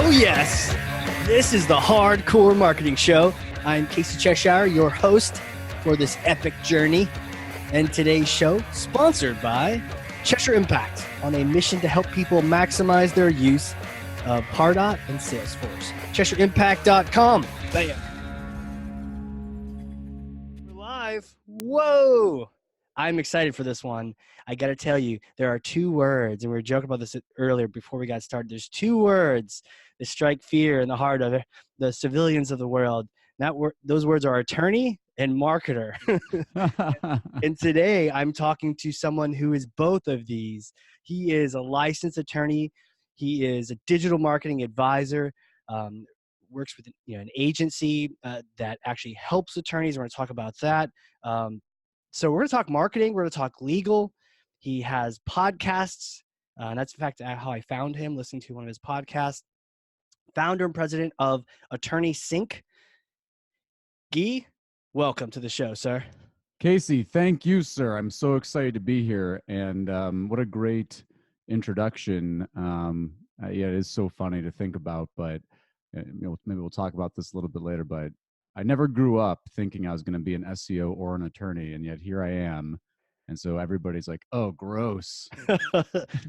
Oh, yes. This is the Hardcore Marketing Show. I'm Casey Cheshire, your host for this epic journey. And today's show, sponsored by Cheshire Impact, on a mission to help people maximize their use of Pardot and Salesforce. CheshireImpact.com. Bam. We're live. Whoa. I'm excited for this one. I got to tell you, there are two words, and we were joking about this earlier before we got started. There's two words that strike fear in the heart of the civilians of the world. Those words are attorney and marketer. And today I'm talking to someone who is both of these. He is a licensed attorney. He is a digital marketing advisor, works with an agency that actually helps attorneys. We're going to talk about that. So we're going to talk marketing. We're going to talk legal. He has podcasts. And that's in fact how I found him, listening to one of his podcasts. Founder and president of Attorney Sync. Gyi, welcome to the show, sir. Casey, thank you, sir. I'm so excited to be here. And what a great introduction. Yeah, it is so funny to think about, but maybe we'll talk about this a little bit later, but I never grew up thinking I was going to be an SEO or an attorney, and yet here I am. And so everybody's like, oh, gross.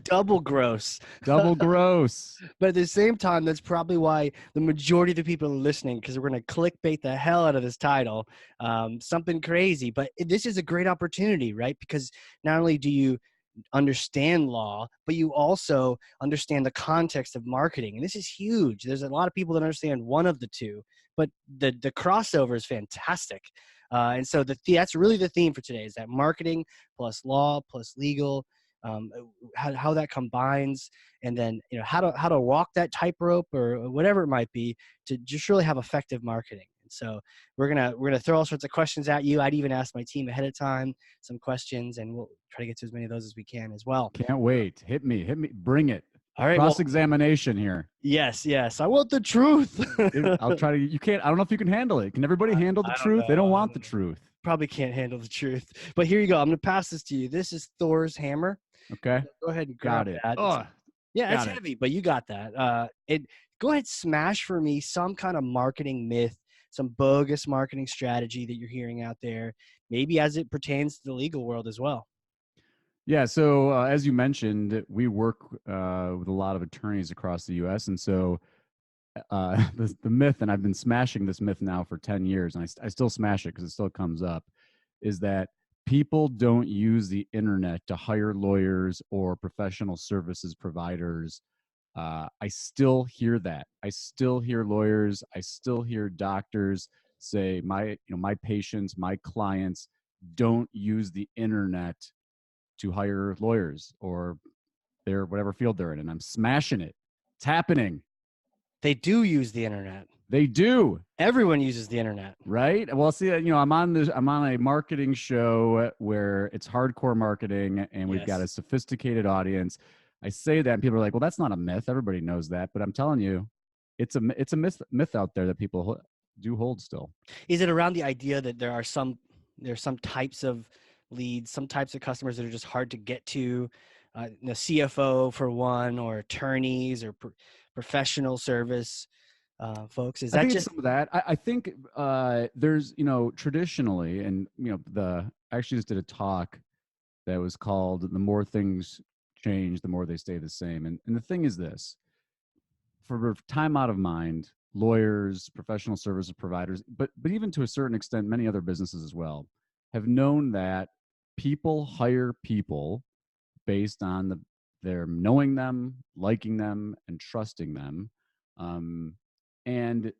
Double gross. Double gross. But at the same time, that's probably why the majority of the people are listening, because we're going to clickbait the hell out of this title. Something crazy. But this is a great opportunity, right? Because not only do you understand law, but you also understand the context of marketing. And this is huge. There's a lot of people that understand one of the two, but the crossover is fantastic. And so that's really the theme for today, is that marketing plus law plus legal, how that combines, and then how to walk that tightrope or whatever it might be to just really have effective marketing. And so we're gonna throw all sorts of questions at you. I'd even ask my team ahead of time some questions, and we'll try to get to as many of those as we can as well. Can't wait. Hit me, bring it. All right. Cross-examination here. Yes. I want the truth. I'll try to. You can't. I don't know if you can handle it. Can everybody handle the truth? They don't want the truth. Probably can't handle the truth. But here you go. I'm going to pass this to you. This is Thor's hammer. Okay. Go ahead and grab that. Oh, yeah, it's heavy, but you got that. Go ahead, smash for me some kind of marketing myth, some bogus marketing strategy that you're hearing out there, maybe as it pertains to the legal world as well. Yeah. So as you mentioned, we work with a lot of attorneys across the U.S. And so the myth, and I've been smashing this myth now for 10 years, and I still smash it because it still comes up, is that people don't use the internet to hire lawyers or professional services providers. I still hear that. I still hear lawyers. I still hear doctors say my patients, my clients don't use the internet to hire lawyers or their whatever field they're in. And I'm smashing it. It's happening. They do use the internet. They do. Everyone uses the internet. Right. Well, see, I'm on a marketing show where it's hardcore marketing and we've got a sophisticated audience. I say that and people are like, well, that's not a myth. Everybody knows that. But I'm telling you, it's a myth out there that people do hold still. Is it around the idea that there's some types of leads, some types of customers that are just hard to get to, the CFO for one, or attorneys, or professional service folks? Is that just some of that? I think there's traditionally, and I actually just did a talk that was called "The More Things Change, the More They Stay the Same." And the thing is this: for time out of mind, lawyers, professional services providers, but even to a certain extent, many other businesses as well, have known that people hire people based on their knowing them, liking them, and trusting them. And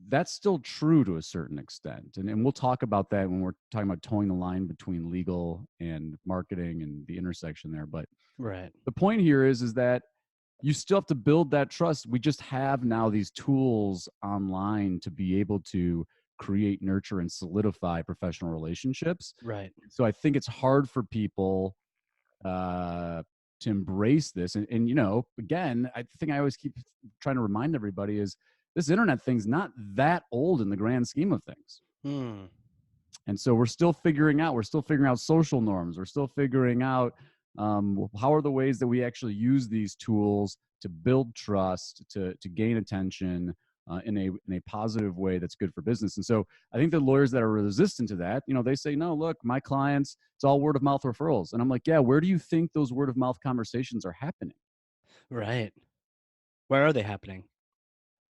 that's still true to a certain extent. And we'll talk about that when we're talking about towing the line between legal and marketing and the intersection there. But right. The point here is that you still have to build that trust. We just have now these tools online to be able to create, nurture, and solidify professional relationships. Right. So I think it's hard for people to embrace this. And again, I think I always keep trying to remind everybody is this internet thing's not that old in the grand scheme of things. And so we're still figuring out social norms. We're still figuring out How are the ways that we actually use these tools to build trust, to gain attention in a positive way that's good for business? And so I think the lawyers that are resistant to that, they say, no, look, my clients, it's all word of mouth referrals. And I'm like, yeah, where do you think those word of mouth conversations are happening? Right. Where are they happening?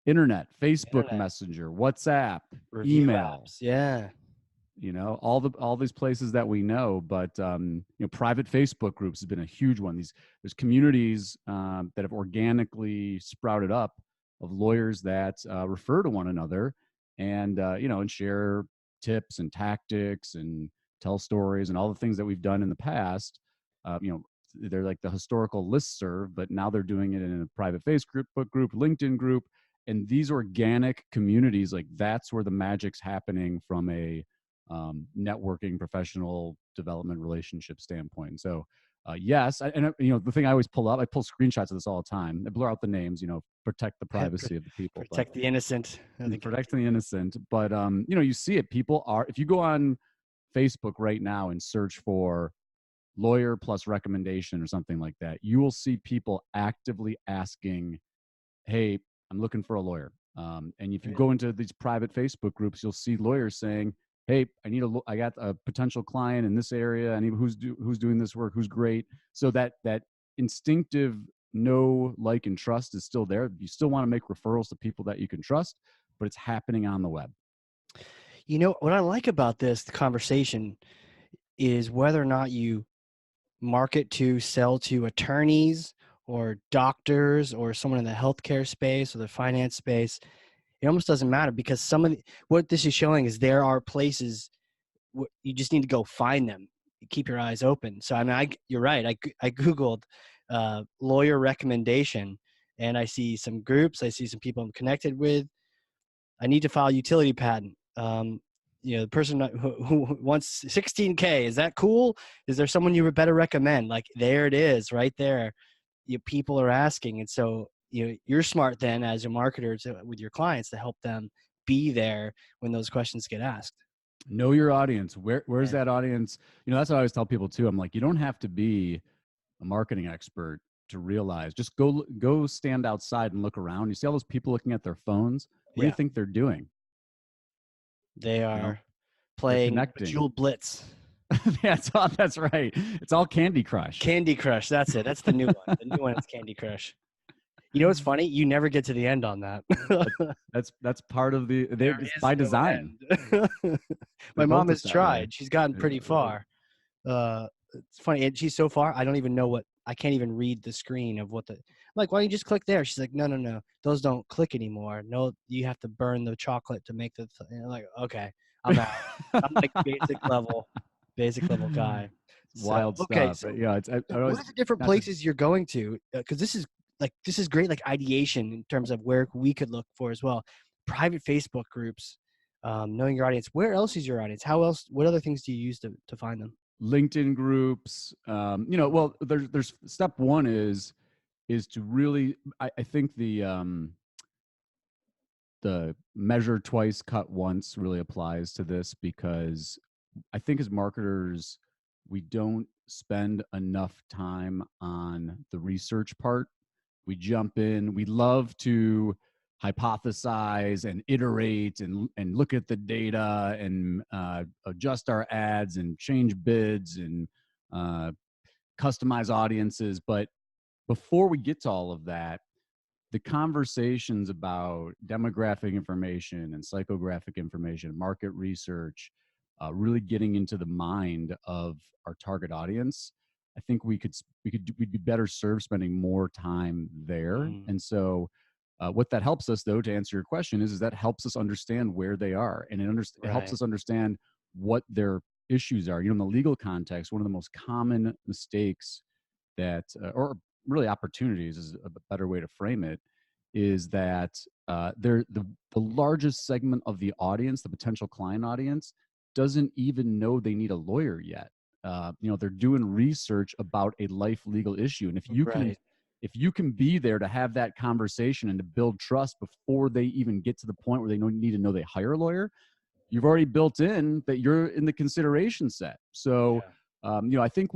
Internet, Facebook Internet, Messenger, WhatsApp, review email, apps. Yeah. all these places that we know. But private Facebook groups has been a huge one. There's communities that have organically sprouted up of lawyers that refer to one another, and and share tips and tactics and tell stories and all the things that we've done in the past. They're like the historical listserv, but now they're doing it in a private Facebook group, LinkedIn group. And these organic communities, like, that's where the magic's happening from a networking, professional development, relationship standpoint. And so, yes, the thing I always pull up, I pull screenshots of this all the time. I blur out the names, protect the privacy of the people, but Protect the innocent. protecting the innocent. But you see it. People are, if you go on Facebook right now and search for lawyer plus recommendation or something like that, you will see people actively asking, hey, I'm looking for a lawyer. And if you go into these private Facebook groups, you'll see lawyers saying, hey, I got a potential client in this area. I need who's doing this work, who's great. So that instinctive know, like, and trust is still there. You still want to make referrals to people that you can trust, but it's happening on the web. What I like about this conversation is whether or not you market to, sell to attorneys or doctors or someone in the healthcare space or the finance space. It almost doesn't matter, because what this is showing is there are places you just need to go find them. Keep your eyes open. So you're right. I Googled lawyer recommendation, and I see some groups. I see some people I'm connected with. I need to file a utility patent. The person who wants 16K, is that cool? Is there someone you would better recommend? Like, there it is, right there. People are asking, and so you're smart then as a marketer with your clients to help them be there when those questions get asked. Know your audience. Where's Yeah. that audience? That's what I always tell people too. I'm like, you don't have to be a marketing expert to realize. Just go stand outside and look around. You see all those people looking at their phones. What do you Yeah, think they're doing? they are They're playing connecting. Bejeweled Blitz. That's right. It's all Candy Crush. Candy Crush, that's it. That's the new one. The new one is Candy Crush. You know what's funny? You never get to the end on that. That's part of There it's is by no design. end. They My mom built it has that way. tried. She's gotten pretty far. It's funny, and she's so far, I don't even know I can't even read the screen of I'm like, why don't you just click there? She's like, no, those don't click anymore. No, you have to burn the chocolate to make and I'm like, okay, I'm out. I'm like basic level guy. So, Wild okay, stuff. so I what always are the different not to places you're going to? Because this is great, like ideation in terms of where we could look for as well. Private Facebook groups, knowing your audience. Where else is your audience? What other things do you use to find them? LinkedIn groups. Well, there's step one is to really. I think the measure twice, cut once really applies to this, because I think as marketers, we don't spend enough time on the research part. We jump in, we love to hypothesize and iterate and look at the data and adjust our ads and change bids and customize audiences. But before we get to all of that, the conversations about demographic information and psychographic information, market research, really getting into the mind of our target audience, I think we'd be better served spending more time there. Mm, And so, what that helps us, though, to answer your question, is that helps us understand where they are, and it helps right. us understand what their issues are. In the legal context, one of the most common mistakes that, or really opportunities is a better way to frame it, is that they're the largest segment of the audience, the potential client audience, doesn't even know they need a lawyer yet. They're doing research about a life legal issue, and Right. if you can be there to have that conversation and to build trust before they even get to the point where they need to know they hire a lawyer, you've already built in that you're in the consideration set. So, Yeah. I think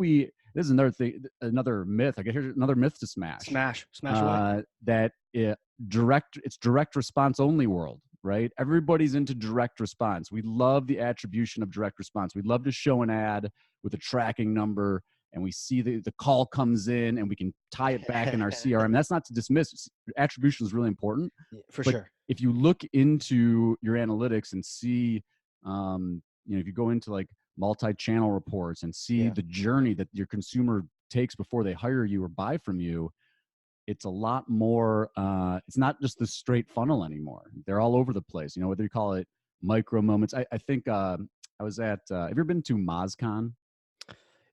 this is another thing, another myth. I guess here's another myth to smash. Smash away. That it's direct response only world, right? Everybody's into direct response. We love the attribution of direct response. We'd love to show an ad with a tracking number, and we see the call comes in, and we can tie it back in our CRM. That's not to dismiss. Attribution is really important. For But sure. if you look into your analytics and see, if you go into like multi-channel reports and see the journey that your consumer takes before they hire you or buy from you, it's a lot more. It's not just the straight funnel anymore. They're all over the place. Whether you call it micro moments. I think I was at. Have you ever been to MozCon?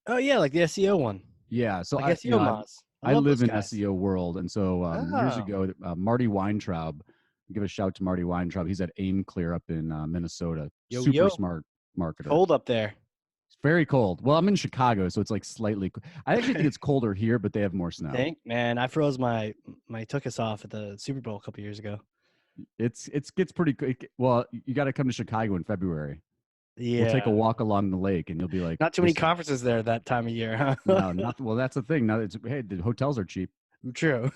Oh yeah, like the SEO one. Yeah. So Like SEO Moz. I I love live those in guys. SEO world, and so years Oh, ago, Marty Weintraub. Give a shout to Marty Weintraub. He's at AimClear up in Minnesota. Super smart marketer. cold up there. It's very cold. Well, I'm in Chicago, so it's like slightly. I actually think it's colder here, but they have more snow. Man, I froze my took us off at the Super Bowl a couple years ago. It gets pretty. Well, you got to come to Chicago in February. Yeah, We'll take a walk along the lake, and you'll be like, not too many conferences there that time of year, huh? No, not well. That's the thing. Now, the hotels are cheap. True.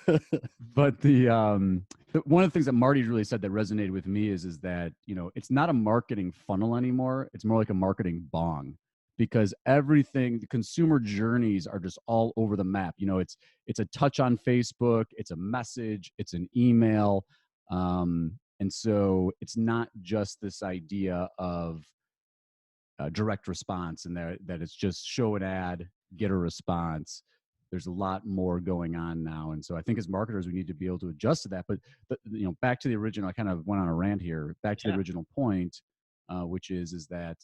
But one of the things that Marty really said that resonated with me is that it's not a marketing funnel anymore. It's more like a marketing bong, because everything, the consumer journeys are just all over the map. It's a touch on Facebook, it's a message, it's an email, and so it's not just this idea of direct response and that it's just show an ad, get a response. There's a lot more going on now, and so I think as marketers we need to be able to adjust to that. But back to the original. I kind of went on a rant here. Back to the original point, which is that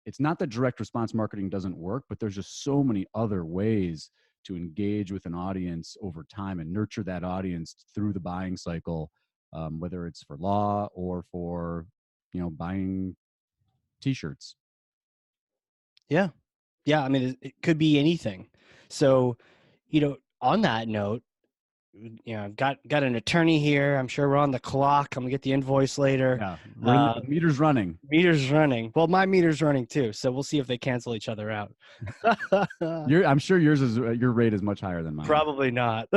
it's not that direct response marketing doesn't work, but there's just so many other ways to engage with an audience over time and nurture that audience through the buying cycle, whether it's for law or for buying T-shirts. Yeah. I mean, it could be anything. So, on that note, I've got an attorney here. I'm sure we're on the clock. I'm gonna get the invoice later. Yeah, the meter's running. Meter's running. Well, my meter's running too. So we'll see if they cancel each other out. I'm sure your rate is much higher than mine. Probably not.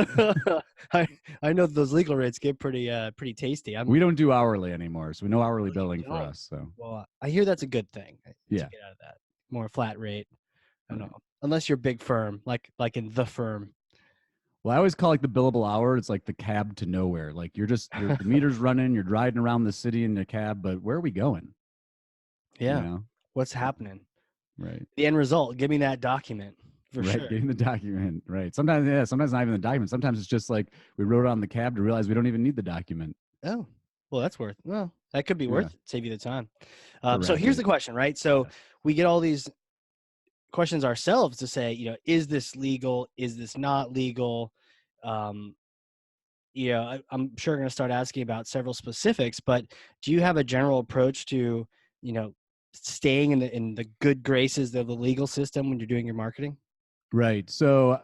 I know those legal rates get pretty tasty. We don't do hourly anymore, so no hourly billing for us. So well, I hear that's a good thing. Yeah, to get out of that more flat rate. I don't know, unless you're a big firm, like in the firm. Well, I always call it the billable hour. It's like the cab to nowhere. Like the meter's running. You're driving around the city in the cab, but where are we going? Yeah, what's happening? Right. The end result. Give me that document. For right, sure. Getting the document. Right. Sometimes not even the document. Sometimes it's just like we wrote it on the cab to realize we don't even need the document. Oh, well, that could be worth it. Save you the time. So here's the question, right? So we get all these questions ourselves to say, is this legal? Is this not legal? I'm sure going to start asking about several specifics, but do you have a general approach to, staying in the good graces of the legal system when you're doing your marketing? Right. So,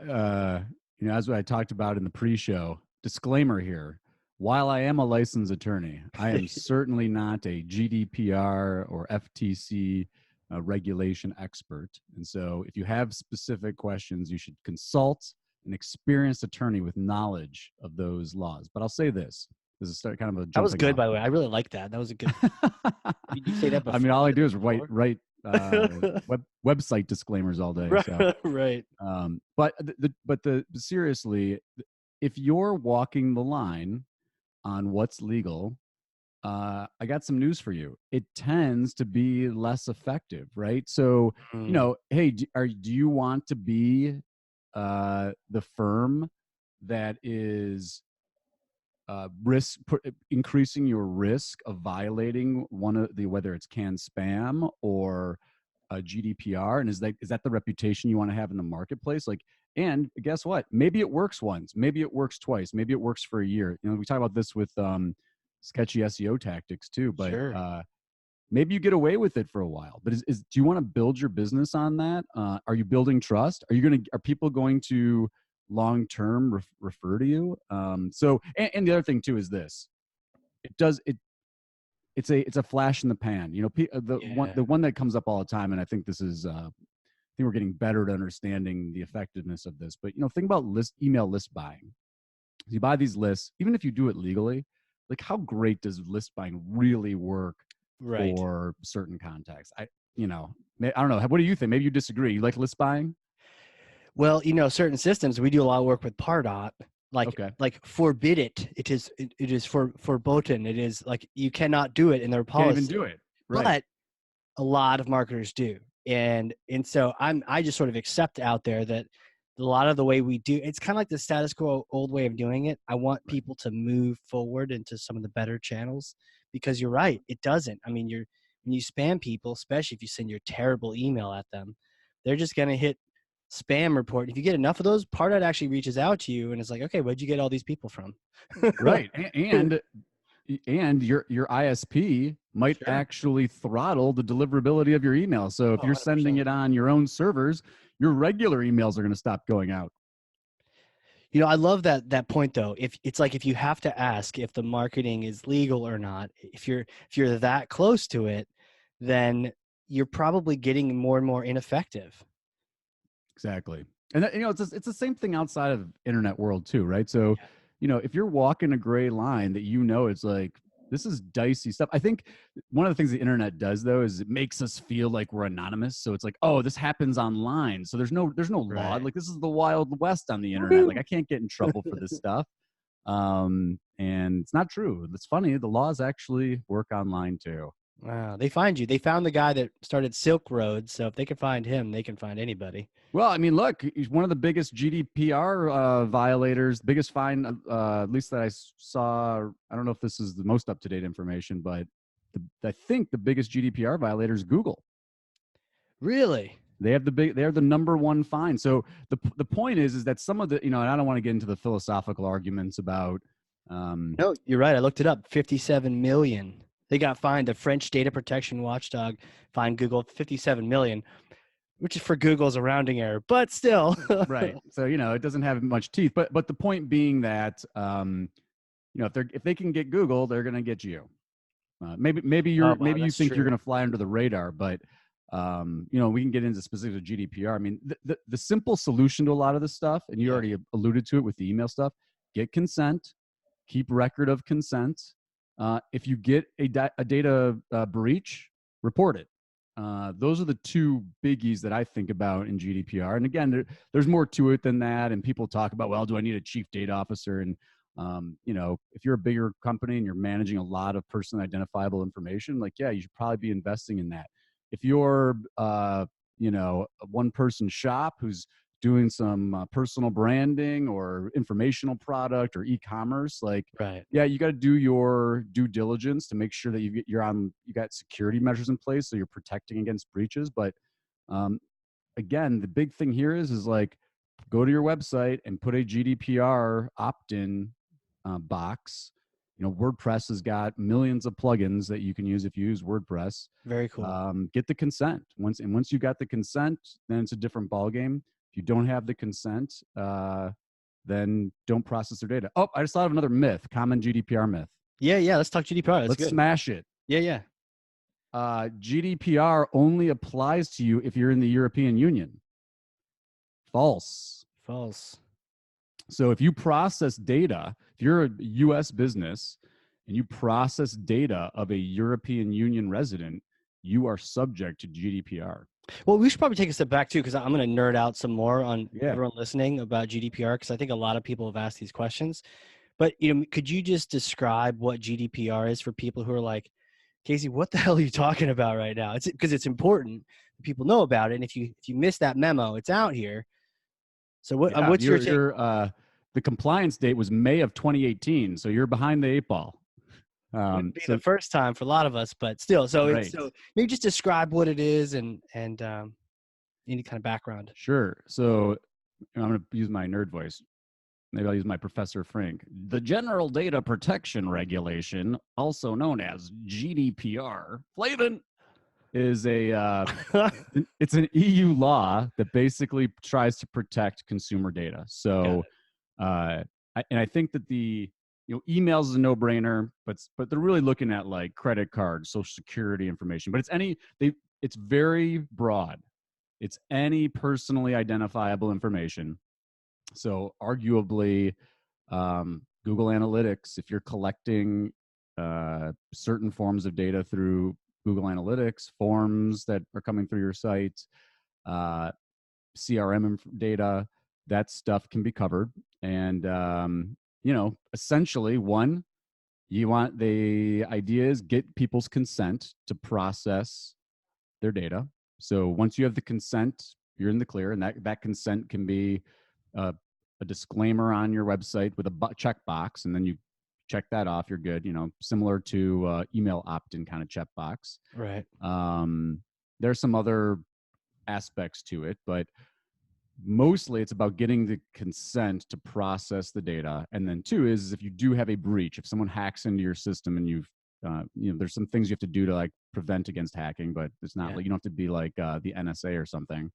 as I talked about in the pre-show, disclaimer here, while I am a licensed attorney, I am certainly not a GDPR or FTC regulation expert. And so if you have specific questions, you should consult an experienced attorney with knowledge of those laws. But I'll say this is kind of a that was good, by the way. I really like that. That was a good. Did you say that before? I mean, all I do is write website disclaimers all day. So. Right. But seriously, if you're walking the line on what's legal, I got some news for you. It tends to be less effective, right? So, hey, do you want to be the firm that is increasing your risk of violating one of whether it's CanSpam or GDPR, and is that the reputation you want to have in the marketplace? And guess what? Maybe it works once, maybe it works twice, maybe it works for a year. We talk about this with sketchy SEO tactics too, but sure. Maybe you get away with it for a while. But do you want to build your business on that? Are you building trust? Are people going to long-term refer to you? So the other thing too is this: it's a flash in the pan. The one that comes up all the time, and I think this is think we're getting better at understanding the effectiveness of this. But, think about email list buying. You buy these lists, even if you do it legally, like how great does list buying really work Right. for certain contexts? I don't know. What do you think? Maybe you disagree. You like list buying? Well, certain systems, we do a lot of work with Pardot, Okay. like forbid it. It is for verboten. It is like you cannot do it in their Can't even policy. do it. Right. But a lot of marketers do. And so I just sort of accept out there that a lot of the way we do, it's kind of like the status quo old way of doing it. I want Right. people to move forward into some of the better channels, because you're right, it doesn't. I mean, when you spam people, especially if you send your terrible email at them, they're just going to hit spam report. If you get enough of those, Pardot actually reaches out to you and it's like, okay, where'd you get all these people from? Right. And your ISP might Sure. actually throttle the deliverability of your email. So if Oh, you're sending 100%. it on your own servers, your regular emails are going to stop going out. I love that point though. If it's like, if you have to ask if the marketing is legal or not, if you're that close to it, then you're probably getting more and more ineffective. Exactly. And that, it's the same thing outside of internet world too, right? So, if you're walking a gray line that it's like this is dicey stuff. I think one of the things the internet does though is it makes us feel like we're anonymous. So it's like, oh, this happens online. So there's no law. Right. Like this is the Wild West on the internet. Like Woohoo. I can't get in trouble for this stuff. And it's not true. It's funny. The laws actually work online too. Wow. They find you. They found the guy that started Silk Road. So if they can find him, they can find anybody. Well, I mean, look, he's one of the biggest GDPR violators, biggest fine, at least that I saw. I don't know if this is the most up to date information, but I think the biggest GDPR violator is Google. Really? They're the number one fine. So the point is that some of the, and I don't want to get into the philosophical arguments about. No, you're right. I looked it up. 57 million. They got fined. The French data protection watchdog fined Google 57 million, which is for Google's a rounding error, but still. Right. So, it doesn't have much teeth, but the point being that, if they can get Google, they're going to get you. Maybe Oh, wow, maybe you that's think you're true. going to fly under the radar, but we can get into specifics of GDPR. I mean, the simple solution to a lot of this stuff, and you Yeah. already alluded to it with the email stuff, get consent, keep record of consent. If you get a data breach, report it. Those are the two biggies that I think about in GDPR. And again, there's more to it than that. And people talk about, well, do I need a chief data officer? And if you're a bigger company and you're managing a lot of personally identifiable information, like, yeah, you should probably be investing in that. If you're, a one-person shop who's doing some personal branding or informational product or e-commerce, like, Right. yeah, you got to do your due diligence to make sure that you got security measures in place so you're protecting against breaches. But again, the big thing here is like, go to your website and put a GDPR opt-in box. WordPress has got millions of plugins that you can use if you use WordPress. Very cool. Get the consent. Once you got the consent, then it's a different ballgame. If you don't have the consent, then don't process their data. Oh, I just thought of another myth, common GDPR myth. Yeah. Let's talk GDPR. That's Let's good. smash it. Yeah. GDPR only applies to you if you're in the European Union. False. So if you process data, if you're a US business and you process data of a European Union resident, you are subject to GDPR. Well, we should probably take a step back too, because I'm going to nerd out some more on Yeah. everyone listening about GDPR, because I think a lot of people have asked these questions. But could you just describe what GDPR is for people who are like, Casey, what the hell are you talking about right now? It's because it's important. People know about it, and if you miss that memo, it's out here. So what's your take? The compliance date was May of 2018, so you're behind the 8 ball. Wouldn't be the first time for a lot of us, but still. So maybe just describe what it is and any kind of background. Sure. So I'm going to use my nerd voice. Maybe I'll use my Professor Frank. The General Data Protection Regulation, also known as GDPR, Flavin, is it's an EU law that basically tries to protect consumer data. So, I think that emails is a no-brainer, but they're really looking at like credit cards, social security information. But it's very broad. It's any personally identifiable information. So arguably, Google Analytics, if you're collecting certain forms of data through Google Analytics, forms that are coming through your site, CRM data, that stuff can be covered. And, essentially, one, the idea is get people's consent to process their data. So once you have the consent, you're in the clear, and that consent can be a disclaimer on your website with a checkbox, and then you check that off, you're good. Similar to email opt-in kind of checkbox. Right. There's some other aspects to it, but mostly it's about getting the consent to process the data. And then two is if you do have a breach, if someone hacks into your system and you've there's some things you have to do to like prevent against hacking, but it's not like you don't have to be like the NSA or something.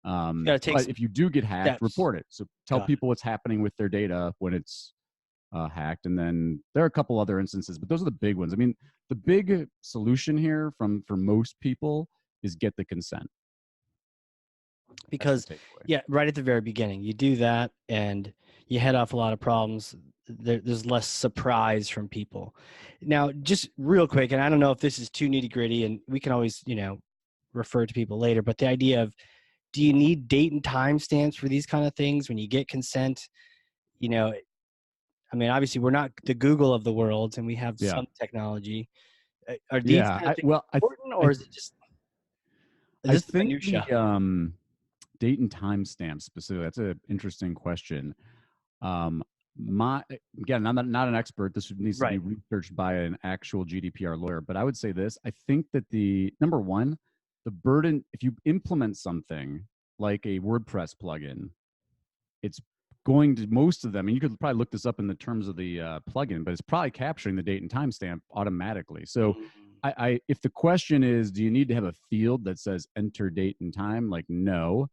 But if you do get hacked, steps. report it. So tell people what's happening with their data when it's hacked. And then there are a couple other instances, but those are the big ones. I mean, the big solution here for most people is get the consent. Because right at the very beginning, you do that and you head off a lot of problems. There's less surprise from people. Now, just real quick, and I don't know if this is too nitty gritty, and we can always, refer to people later, but the idea of, do you need date and time stamps for these kind of things when you get consent? I mean, obviously we're not the Google of the world and we have some technology. Are these kind of things important, or is it just, is this minutia? The date and time stamp specifically, that's an interesting question. Again, I'm not an expert. This needs to be researched by an actual GDPR lawyer. But I would say this: I think that number one, the burden, if you implement something like a WordPress plugin, it's going to, most of them, and you could probably look this up in the terms of the plugin, but it's probably capturing the date and timestamp automatically. So if the question is, do you need to have a field that says enter date and time? Like, no.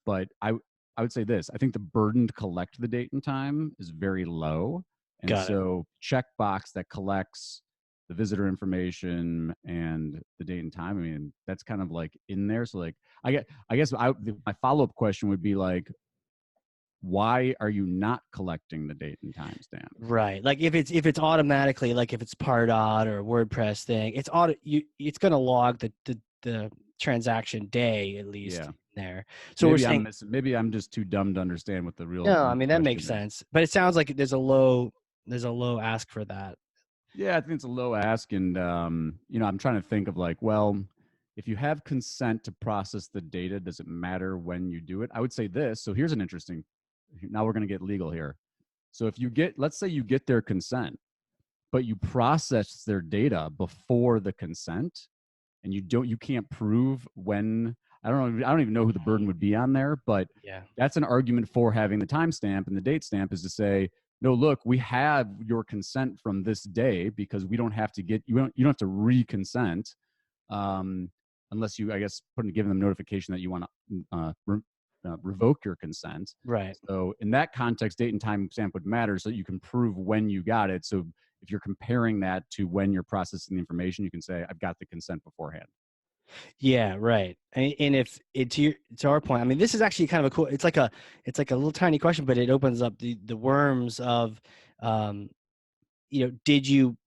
But I would say this: I think the burden to collect the date and time is very low, and so checkbox that collects the visitor information and the date and time. I mean, that's kind of like in there. So like, I guess my follow-up question would be like, why are you not collecting the date and time stamp? Right. Like if it's automatically, like if it's Pardot or WordPress thing, it's it's going to log the transaction day at least there. So maybe I'm just too dumb to understand what the real. No, I mean that makes sense. But it sounds like there's a low ask for that. Yeah, I think it's a low ask, and I'm trying to think of like, well, if you have consent to process the data, does it matter when you do it? I would say this. So here's an interesting. Now we're going to get legal here. So if let's say you get their consent, but you process their data before the consent, and you can't prove when. I don't even know who the burden would be on there, but that's an argument for having the timestamp, and the date stamp is to say, no, look, we have your consent from this day because we don't have to you don't have to re-consent unless you, I guess, give them notification that you want to revoke your consent. Right. So in that context, date and time stamp would matter so that you can prove when you got it. So if you're comparing that to when you're processing the information, you can say, I've got the consent beforehand. Yeah, right. And if to our point, I mean, this is actually kind of a cool. It's like a little tiny question, but it opens up the worms of, did you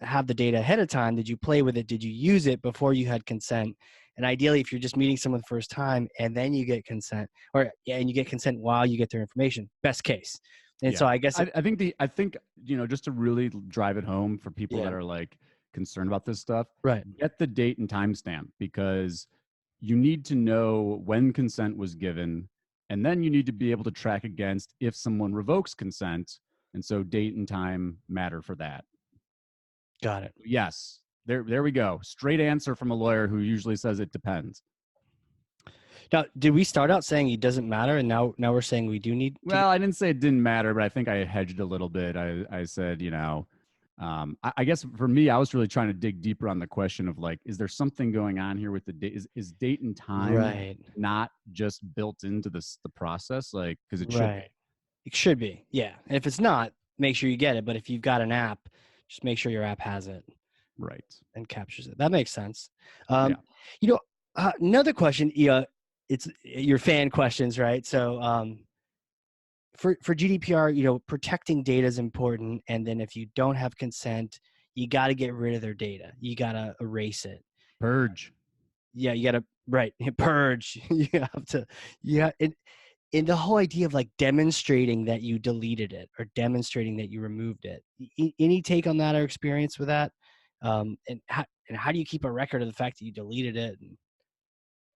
have the data ahead of time? Did you play with it? Did you use it before you had consent? And ideally, if you're just meeting someone the first time and then you get consent, and you get consent while you get their information, best case. And so I guess I think just to really drive it home for people that are like concerned about this stuff, get the date and timestamp, because you need to know when consent was given, and then you need to be able to track against if someone revokes consent, and so date and time matter for that. Got it. Yes, there we go. Straight answer from a lawyer who usually says it depends. Now, did we start out saying it doesn't matter, and now we're saying we do need? Well, I didn't say it didn't matter, but I think I hedged a little bit. I said, I guess for me, I was really trying to dig deeper on the question of like, is there something going on here with the date? Is date and time not just built into the process? Like, because it should be. It should be, yeah. And if it's not, make sure you get it. But if you've got an app, just make sure your app has it. Right. And captures it. That makes sense. Another question, it's your fan questions, right? So for GDPR, protecting data is important, and then if you don't have consent, you got to get rid of their data. You got to erase it. Purge. Yeah, you got to right purge. You have to, yeah. And the whole idea of like demonstrating that you deleted it or demonstrating that you removed it. Any take on that or experience with that? And how do you keep a record of the fact that you deleted it? And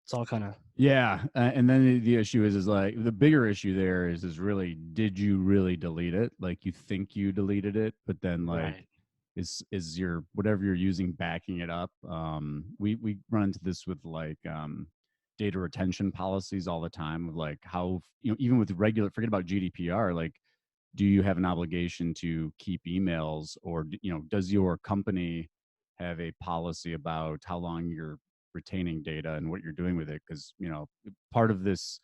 it's all kind of Yeah, and then the issue is like the bigger issue there is really, did you really delete it? Like you think you deleted it, but then like right. is your whatever you're using backing it up? We run into this with like data retention policies all the time. Of like how, even with regular, forget about GDPR, like do you have an obligation to keep emails, or does your company have a policy about how long you're retaining data and what you're doing with it? Because part of this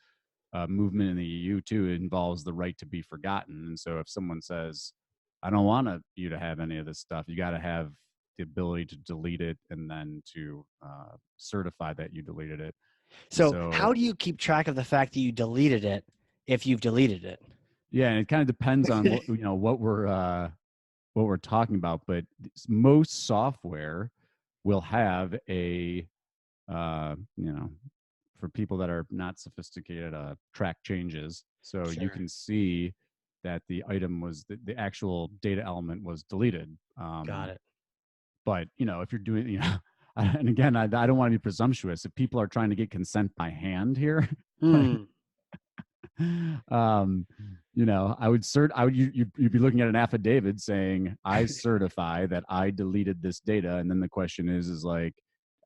movement in the EU too involves the right to be forgotten. And so if someone says, I don't want you to have any of this stuff, you got to have the ability to delete it and then to certify that you deleted it. And So so how do you keep track of the fact that you deleted it if you've deleted it? yeah, and it kind of depends on what we're talking about, but most software will have a for people that are not sophisticated, track changes, so you Sure. can see that the item was the actual data element was deleted. Got it. But if you're doing, and again, I don't want to be presumptuous. If people are trying to get consent by hand here, like Hmm. um I would you'd be looking at an affidavit saying, I certify that I deleted this data, and then the question is like,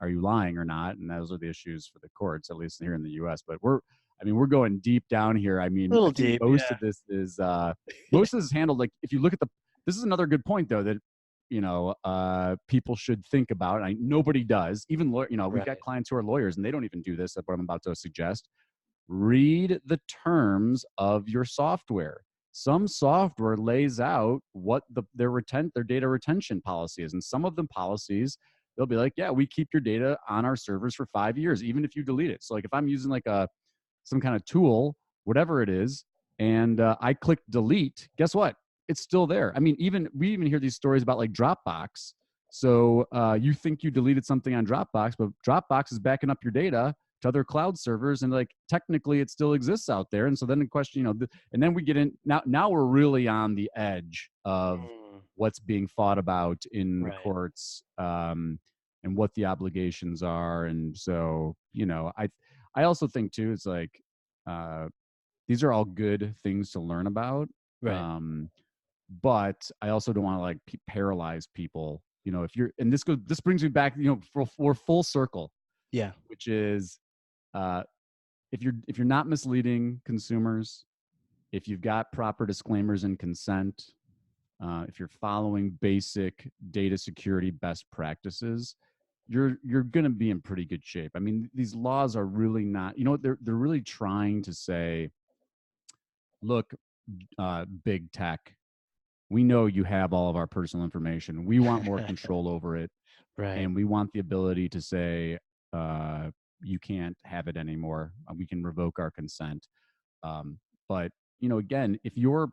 are you lying or not? And those are the issues for the courts, at least here in the US. But we're going deep down here. I A mean, I little think deep, most yeah. of this is handled, like if you look at this is another good point though, that people should think about. Nobody does, even we've got Right. clients who are lawyers and they don't even do this, what I'm about to suggest. Read the terms of your software. Some software lays out what their data retention policy is, and some of them policies, they'll be like, yeah, we keep your data on our servers for 5 years, even if you delete it. So like if I'm using like some kind of tool, whatever it is, and I click delete, guess what? It's still there. I mean, we even hear these stories about like Dropbox. So you think you deleted something on Dropbox, but Dropbox is backing up your data to other cloud servers, and like technically it still exists out there. And so then the question, and then we get in now we're really on the edge of Mm, what's being fought about in the right. courts, and what the obligations are. And so I also think too, it's like uh, these are all good things to learn about, Right. um, but I also don't want to like paralyze people. If you're, and this brings me back, for full circle, Yeah. which is uh, if you're not misleading consumers, if you've got proper disclaimers and consent, if you're following basic data security best practices, you're going to be in pretty good shape. I mean, these laws are really not. They're really trying to say, look, big tech, we know you have all of our personal information. We want more control over it, Right. and we want the ability to say, you can't have it anymore. We can revoke our consent. But again, if you're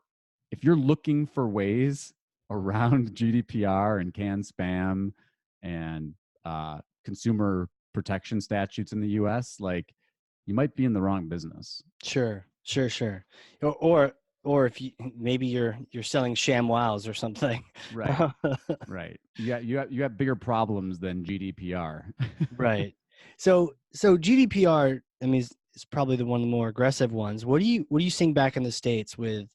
looking for ways around GDPR and CanSpam and consumer protection statutes in the U.S., like you might be in the wrong business. Sure. Sure. Sure. Or if you maybe you're selling sham wows or something. Right. Right. You got bigger problems than GDPR. Right. So GDPR, I mean, is probably one of the more aggressive ones. What do you seeing back in the States with,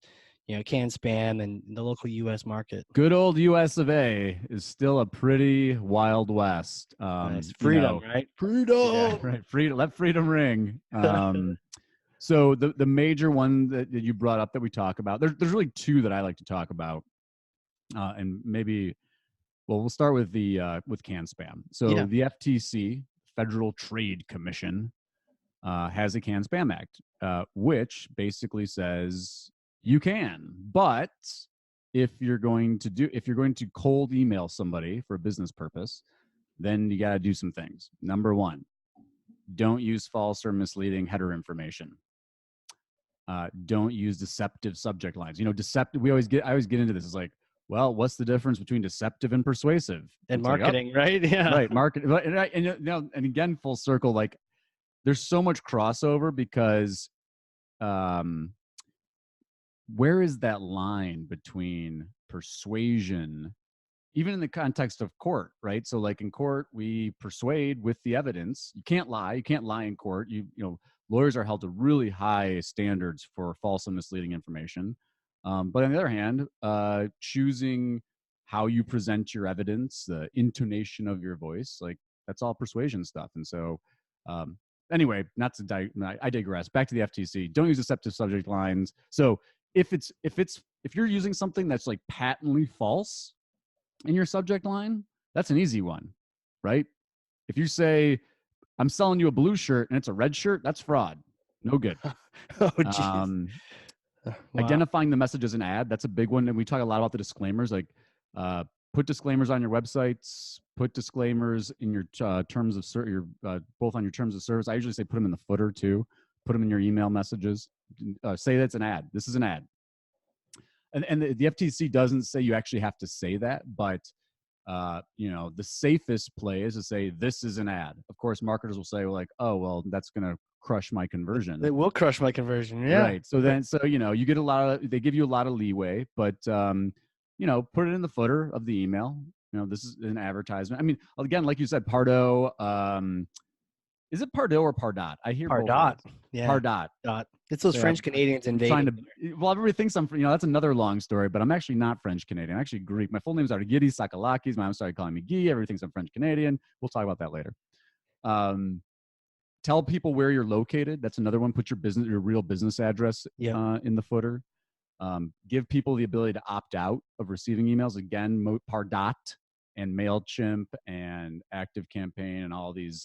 CanSpam and the local U.S. market? Good old US of A is still a pretty wild west. Nice freedom, right? Yeah, Freedom. right. Freedom, let freedom ring. So the major one that you brought up that we talk about, there's really two that I like to talk about, and maybe, well, we'll start with the with CanSpam. So Yeah. the FTC, Federal Trade Commission, has a CanSpam Act, which basically says you can, but if you're going to cold email somebody for a business purpose, then you got to do some things. Number one, don't use false or misleading header information. Don't use deceptive subject lines. Deceptive. I always get into this. It's like, well, what's the difference between deceptive and persuasive? And It's like, oh, marketing, right? Yeah. right, market. And again, full circle. Like, there's so much crossover because, where is that line between persuasion, even in the context of court, right? So like in court, we persuade with the evidence. You can't lie. You can't lie in court. Lawyers are held to really high standards for false and misleading information. But on the other hand, choosing how you present your evidence, the intonation of your voice, like that's all persuasion stuff. And so, anyway, I digress. Back to the FTC. Don't use deceptive subject lines. So if you're using something that's like patently false in your subject line, that's an easy one, right? If you say, I'm selling you a blue shirt and it's a red shirt, that's fraud. No good. Oh, geez. Wow. Identifying the message as an ad, that's a big one. And we talk a lot about the disclaimers, like put disclaimers on your websites, put disclaimers in your terms of both on your terms of service. I usually say put them in the footer too. Put them in your email messages. Say that's an ad. This is an ad. And the FTC doesn't say you actually have to say that, but the safest play is to say this is an ad. Of course, marketers will say, well, like, oh, well, that's going to crush my conversion. It will crush my conversion. Yeah. Right. So you get they give you a lot of leeway, but put it in the footer of the email. This is an advertisement. I mean, again, like you said, Pardo. Is it Pardo or Pardot? I hear Pardot. Both Yeah. Pardot. It's those French Canadians invading. Everybody thinks I'm, that's another long story, but I'm actually not French Canadian. I'm actually Greek. My full name is Gyi Tsakalakis. My mom started calling me Gyi. Everybody thinks I'm French Canadian. We'll talk about that later. Tell people where you're located. That's another one. Put your real business address in the footer. Give people the ability to opt out of receiving emails. Again, Pardot and MailChimp and ActiveCampaign and all these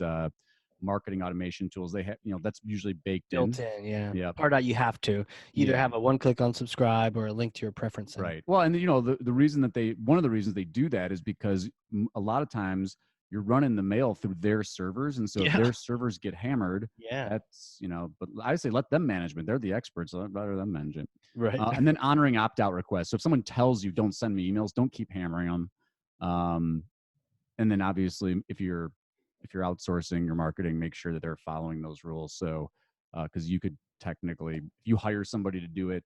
marketing automation tools, they have, that's usually built in. Yeah. Pardot, you have to either have a one-click unsubscribe or a link to your preference. Right. Well, and the reason that one of the reasons they do that is because a lot of times you're running the mail through their servers, and so if their servers get hammered, that's But I say let them manage it. They're the experts. So let them manage it. Right. And then honoring opt-out requests. So if someone tells you don't send me emails, don't keep hammering them. And then obviously if you're outsourcing your marketing, make sure that they're following those rules. So, because you could technically, if you hire somebody to do it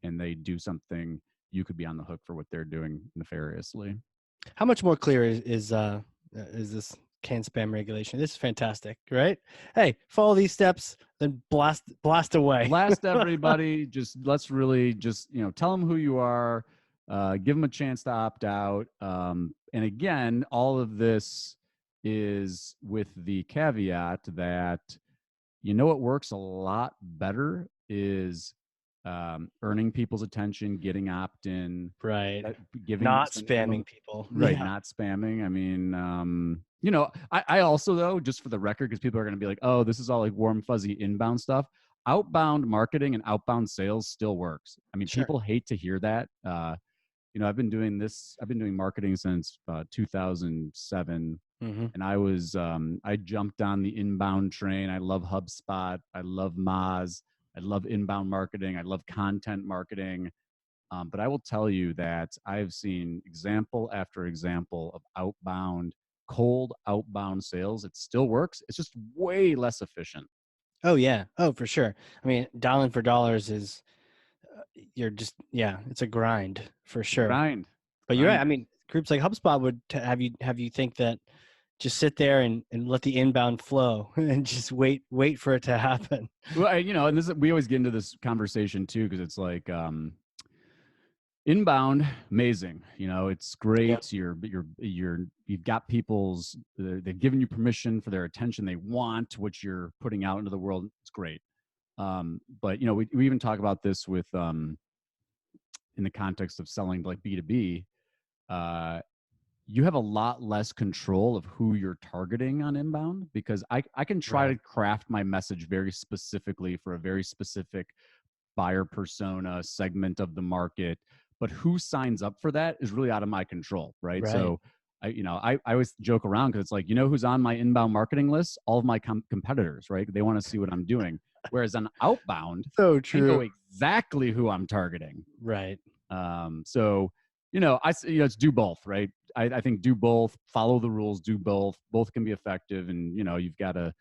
and they do something, you could be on the hook for what they're doing nefariously. How much more clear is this CanSpam regulation? This is fantastic, right? Hey, follow these steps, then blast away. Blast everybody. Let's really tell them who you are, give them a chance to opt out. And again, all of this is with the caveat that what works a lot better is earning people's attention, getting opt-in, right? Not spamming people, right? Not spamming. I mean, I also, though, just for the record, because people are going to be like, oh, this is all like warm fuzzy inbound stuff. Outbound marketing and outbound sales still works. I mean, people hate to hear that. I've been doing marketing since 2007. Mm-hmm. And I jumped on the inbound train. I love HubSpot. I love Moz. I love inbound marketing. I love content marketing. But I will tell you that I've seen example after example of cold outbound sales. It still works. It's just way less efficient. Oh, yeah. Oh, for sure. I mean, dialing for dollars is, it's a grind for sure. But you're right. I mean, groups like HubSpot would have you think that just sit there and let the inbound flow and just wait for it to happen. Well, and we always get into this conversation too, because it's like inbound, amazing. It's great. Yeah. You've got they've given you permission for their attention. They want what you're putting out into the world. It's great. But we even talk about this with in the context of selling like B2B. You have a lot less control of who you're targeting on inbound, because I can try to craft my message very specifically for a very specific buyer persona segment of the market, but who signs up for that is really out of my control, right? So I always joke around because it's like, who's on my inbound marketing list? All of my competitors, right? They want to see what I'm doing. Whereas on outbound, So I know true. exactly who I'm targeting. Right. So, it's do both, right? I think do both, follow the rules, do both. Both can be effective. And, you've got to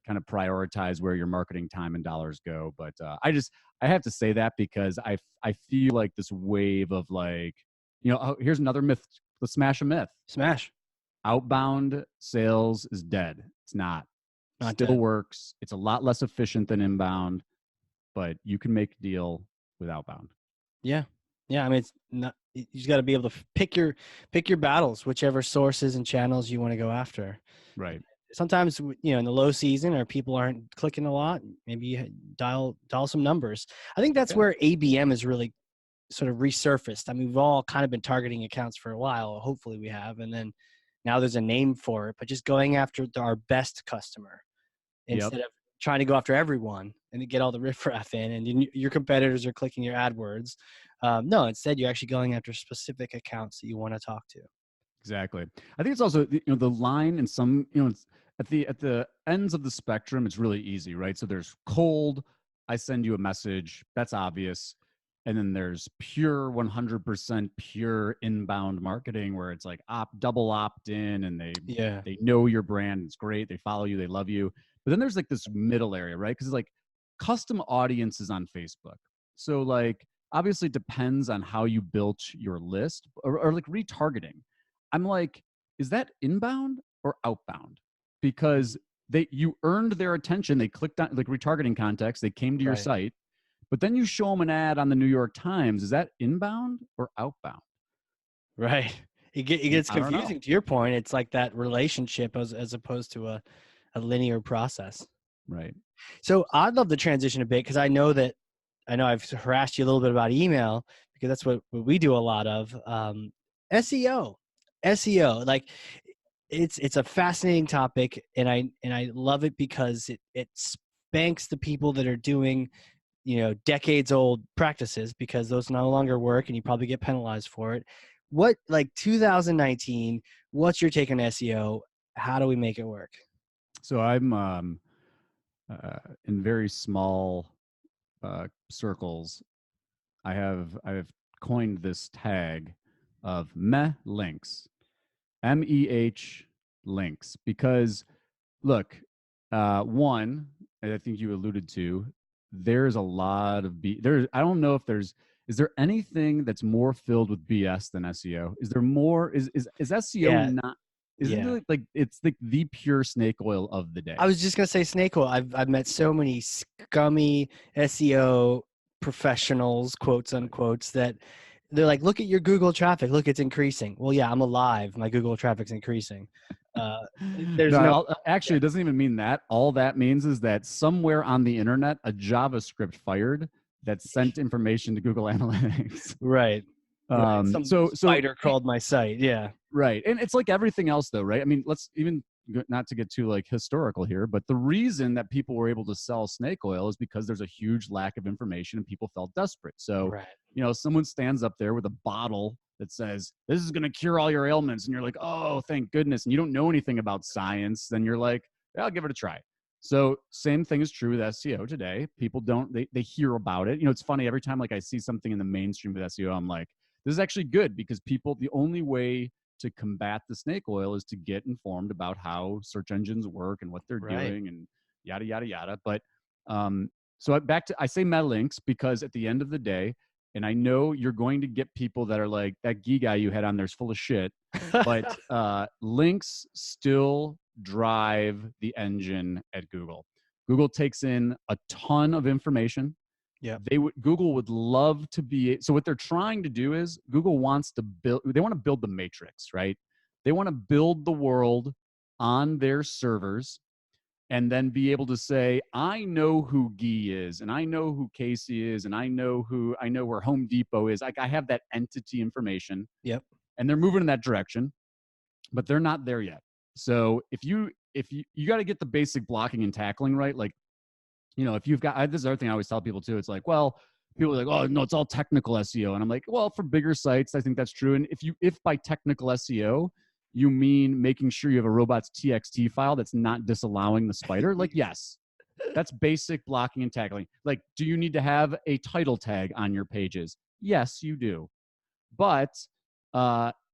kind of prioritize where your marketing time and dollars go. But I have to say that because I feel like this wave of like, here's another myth. Let's smash a myth. Smash. Outbound sales is dead. It's not. Not Still dead. works. It's a lot less efficient than inbound, but you can make a deal with outbound. Yeah. Yeah. I mean, it's not, you just got to be able to pick your battles, whichever sources and channels you want to go after. Right. Sometimes, in the low season or people aren't clicking a lot, maybe you dial some numbers. I think that's Yeah. where ABM is really sort of resurfaced. I mean, we've all kind of been targeting accounts for a while. Hopefully we have. And then now there's a name for it, but just going after our best customer Yep. instead of trying to go after everyone and to get all the riffraff in and your competitors are clicking your AdWords. No, instead you're actually going after specific accounts that you want to talk to. Exactly. I think it's also the line in some it's at the ends of the spectrum. It's really easy, right? So there's cold. I send you a message. That's obvious. And then there's pure 100% pure inbound marketing where it's like double opt in and they know your brand. It's great. They follow you. They love you. But then there's like this middle area, right? Because it's like custom audiences on Facebook. So like obviously it depends on how you built your list or like retargeting. I'm like, is that inbound or outbound? Because you earned their attention. They clicked on like retargeting context. They came to your site, but then you show them an ad on the New York Times. Is that inbound or outbound? Right. It gets confusing to your point. It's like that relationship as opposed to a linear process. Right. So I'd love to transition a bit because I know I've harassed you a little bit about email because that's what we do a lot of. SEO, like it's a fascinating topic, and I love it because it spanks the people that are doing decades old practices because those no longer work and you probably get penalized for it. What, like 2019, what's your take on SEO? How do we make it work? So I'm in very small circles. I've coined this tag of meh links, MEH links, because look, one, I think you alluded to, there's a lot of I don't know if is there anything that's more filled with BS than SEO? Is there more? Is SEO not? Isn't it like it's like the pure snake oil of the day? I was just gonna say snake oil. I've met so many scummy SEO professionals, quotes unquotes, that they're like, look at your Google traffic. Look, it's increasing. Well, yeah, I'm alive. My Google traffic's increasing. Actually, it doesn't even mean that. All that means is that somewhere on the internet, a JavaScript fired that sent information to Google Analytics. Right. Some spider crawled my site. Yeah. Right. And it's like everything else though, right? I mean, let's even not to get too like historical here, but the reason that people were able to sell snake oil is because there's a huge lack of information and people felt desperate. So, someone stands up there with a bottle that says, this is going to cure all your ailments. And you're like, oh, thank goodness. And you don't know anything about science. Then you're like, yeah, I'll give it a try. So same thing is true with SEO today. People they hear about it. It's funny. Every time like I see something in the mainstream with SEO, I'm like, this is actually good because the only way to combat the snake oil is to get informed about how search engines work and what they're doing and yada, yada, yada. But so I say meta links because at the end of the day, and I know you're going to get people that are like, that Gyi guy you had on there's full of shit, but links still drive the engine at Google. Google takes in a ton of information. Yeah. Google would love to be, so what they're trying to do is Google wants to they want to build the matrix, right? They want to build the world on their servers and then be able to say, I know who Gyi is, and I know who Casey is, and I know where Home Depot is. Like I have that entity information. Yep. And they're moving in that direction, but they're not there yet. So if you got to get the basic blocking and tackling right, like, if you've got, this is the other thing I always tell people too. It's like, well, people are like, oh no, it's all technical SEO. And I'm like, well, for bigger sites, I think that's true. And if by technical SEO, you mean making sure you have a robots txt file that's not disallowing the spider? Like, yes, that's basic blocking and tackling. Like, do you need to have a title tag on your pages? Yes, you do. But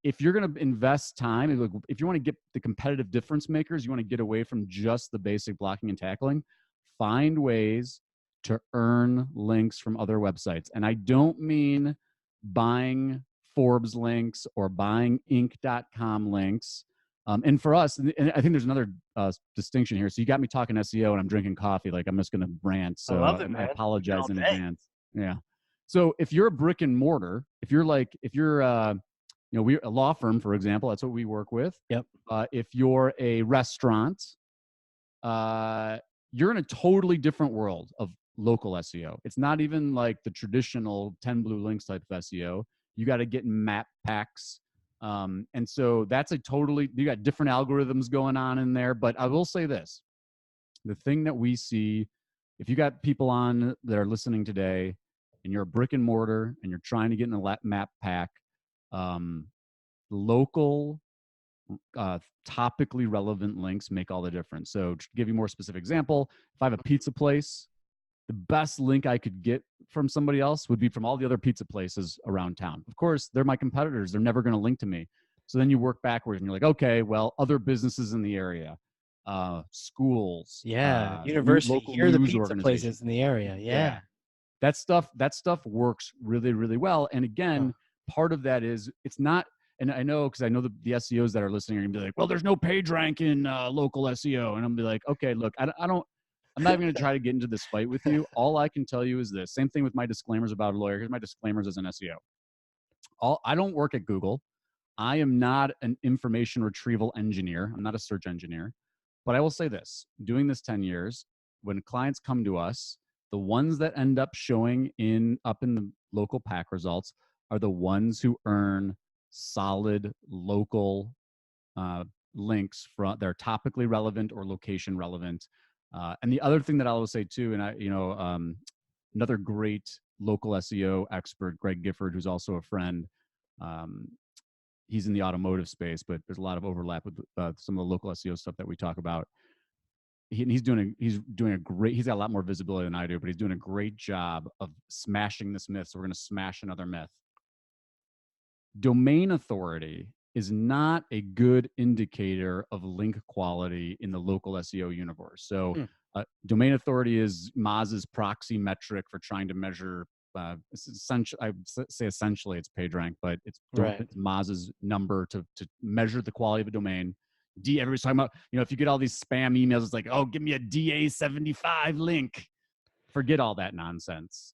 if you're going to invest time, if you want to get the competitive difference makers, you want to get away from just the basic blocking and tackling, find ways to earn links from other websites. And I don't mean buying Forbes links or buying Inc.com links. And for us, and I think there's another distinction here. So you got me talking SEO and I'm drinking coffee. Like, I'm just going to rant. I So love it, I man. apologize All in day. advance. Yeah. So if you're a brick and mortar, if you're we're a law firm, for example, that's what we work with. Yep. If you're a restaurant, you're in a totally different world of local SEO. It's not even like the traditional 10 blue links type of SEO. You got to get map packs. And so that's you got different algorithms going on in there. But I will say this, the thing that we see, if you got people on that are listening today and you're a brick and mortar and you're trying to get in a map pack, local topically relevant links make all the difference. So to give you a more specific example, if I have a pizza place, the best link I could get from somebody else would be from all the other pizza places around town. Of course, they're my competitors. They're never going to link to me. So then you work backwards and you're like, okay, well, other businesses in the area, schools, Yeah. University. local Here are the news pizza organizations. places in the area. Yeah, Yeah. that stuff works really, really well. And again, part of that is it's not, and I know, because I know the SEOs that are listening are gonna be like, well, there's no page rank in local SEO. And I'm be like, okay, look, I'm not even gonna try to get into this fight with you. All I can tell you is this. Same thing with my disclaimers about a lawyer. Here's my disclaimers as an SEO. I don't work at Google. I am not an information retrieval engineer. I'm not a search engineer. But I will say this, doing this 10 years, when clients come to us, the ones that end up showing up in the local pack results are the ones who earn solid local links from they're topically relevant or location relevant. And the other thing that I will say too, and another great local SEO expert, Greg Gifford, who's also a friend. He's in the automotive space, but there's a lot of overlap with some of the local SEO stuff that we talk about. He's doing a great, he's got a lot more visibility than I do, but he's doing a great job of smashing this myth. So we're going to smash another myth. Domain authority is not a good indicator of link quality in the local SEO universe. So domain authority is Moz's proxy metric for trying to measure, essentially, I would say essentially it's PageRank, but it's Moz's number to measure the quality of a domain. Everybody's talking about, if you get all these spam emails, it's like, oh, give me a DA75 link. Forget all that nonsense.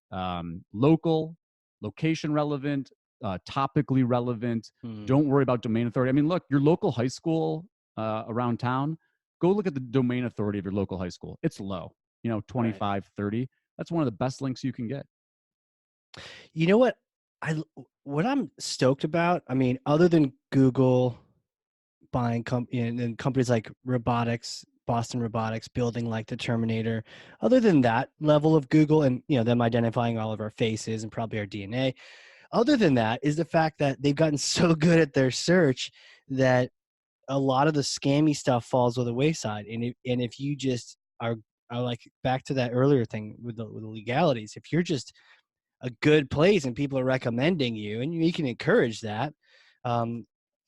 Local, location relevant, topically relevant. Don't worry about domain authority. I mean, look, your local high school around town, go look at the domain authority of your local high school. It's low, 25, 30. That's one of the best links you can get. You know what? What I'm stoked about, I mean, other than Google buying and companies like Boston Robotics building like the Terminator, other than that level of Google and them identifying all of our faces and probably our DNA, other than that is the fact that they've gotten so good at their search that a lot of the scammy stuff falls to the wayside. And if you just are like back to that earlier thing with the legalities, if you're just a good place and people are recommending you and you can encourage that,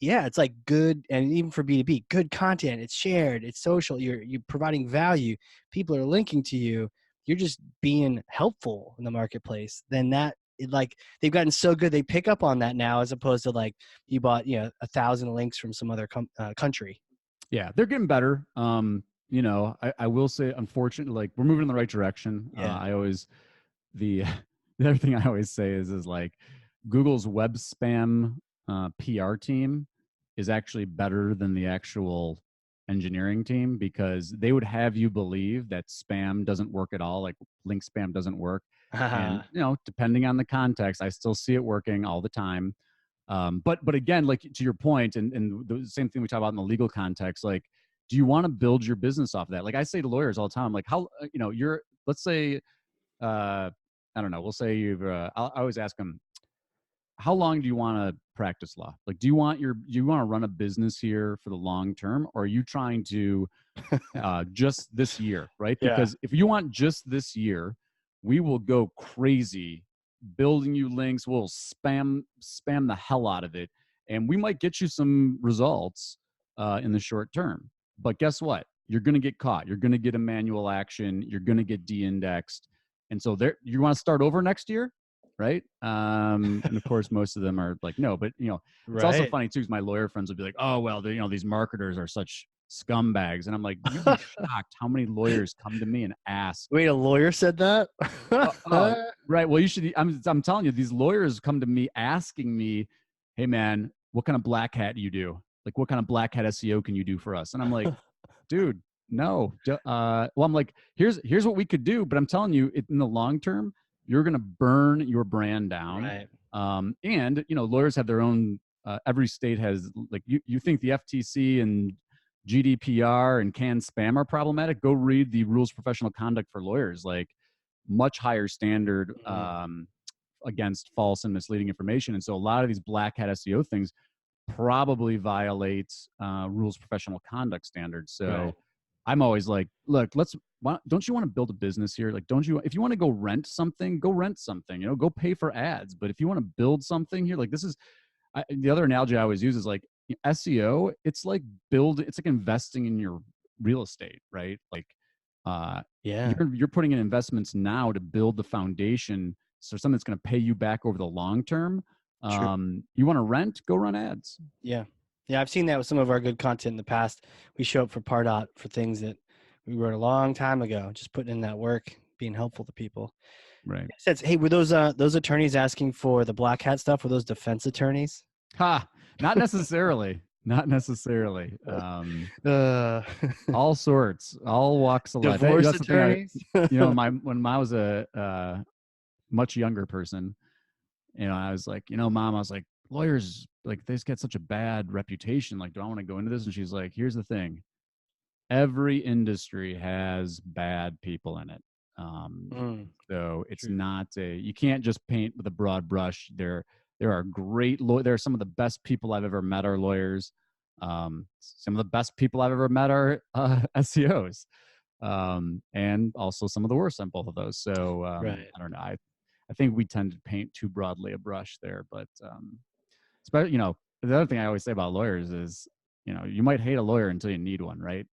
yeah, it's like good. And even for B2B, good content, it's shared, it's social, you're providing value, people are linking to you, you're just being helpful in the marketplace, then like they've gotten so good they pick up on that now, as opposed to like you bought 1,000 links from some other country. Yeah, they're getting better. I will say, unfortunately, like, we're moving in the right direction. Yeah. The other thing I always say is like, Google's web spam PR team is actually better than the actual engineering team, because they would have you believe that spam doesn't work at all, like link spam doesn't work. And depending on the context, I still see it working all the time. But again, like, to your point, and the same thing we talk about in the legal context, like, do you want to build your business off of that? Like, I say to lawyers all the time, like, how let's say I don't know, we'll say I always ask them, how long do you want to practice law? Like, do you want to run a business here for the long term, or are you trying to just this year, right? Yeah. Because if you want just this year, we will go crazy building you links. We'll spam the hell out of it, and we might get you some results in the short term. But guess what? You're going to get caught. You're going to get a manual action. You're going to get de-indexed, and so there. You want to start over next year, right? And of course, most of them are like, no. But it's also Right. funny too, because my lawyer friends will be like, oh well, these marketers are such scumbags, and I'm like, you'd be shocked how many lawyers come to me and ask. Wait, a lawyer said that? Oh, right. Well, you should. I'm telling you, these lawyers come to me asking me, hey man, what kind of black hat do you do? Like, what kind of black hat SEO can you do for us? And I'm like, dude, no. Well, I'm like, here's what we could do, but I'm telling you, in the long term, you're gonna burn your brand down. Right. And lawyers have their own. Every state has, like, you think the FTC and GDPR and CanSpam are problematic? Go read the Rules of Professional Conduct for Lawyers. Like, much higher standard against false and misleading information. And so a lot of these black hat SEO things probably violate rules of professional conduct standards. So Right. I'm always like, look, don't you want to build a business here? Like, if you want to go rent something, go pay for ads. But if you want to build something here, like, the other analogy I always use is like SEO. It's like investing in your real estate, right? Like, Yeah. you're putting in investments now to build the foundation, so something that's going to pay you back over the long term. True. You want to rent? Go run ads. Yeah. Yeah. I've seen that with some of our good content in the past. We show up for Pardot for things that we wrote a long time ago, just putting in that work, being helpful to people. Right. Hey, were those attorneys asking for the black hat stuff? Were those defense attorneys? Not necessarily. Not necessarily. All sorts, all walks of life. Divorce That's the attorneys? thing. When I was a much younger person, I was like, Mom, I was like, lawyers, like, they just get such a bad reputation. Like, do I want to go into this? And she's like, here's the thing. Every industry has bad people in it. So it's True. not you can't just paint with a broad brush. There are great there are some of the best people I've ever met are lawyers. Some of the best people I've ever met are SEOs. And also some of the worst on both of those. So Right. I don't know. I think we tend to paint too broadly a brush there, but especially, the other thing I always say about lawyers is, you might hate a lawyer until you need one, right?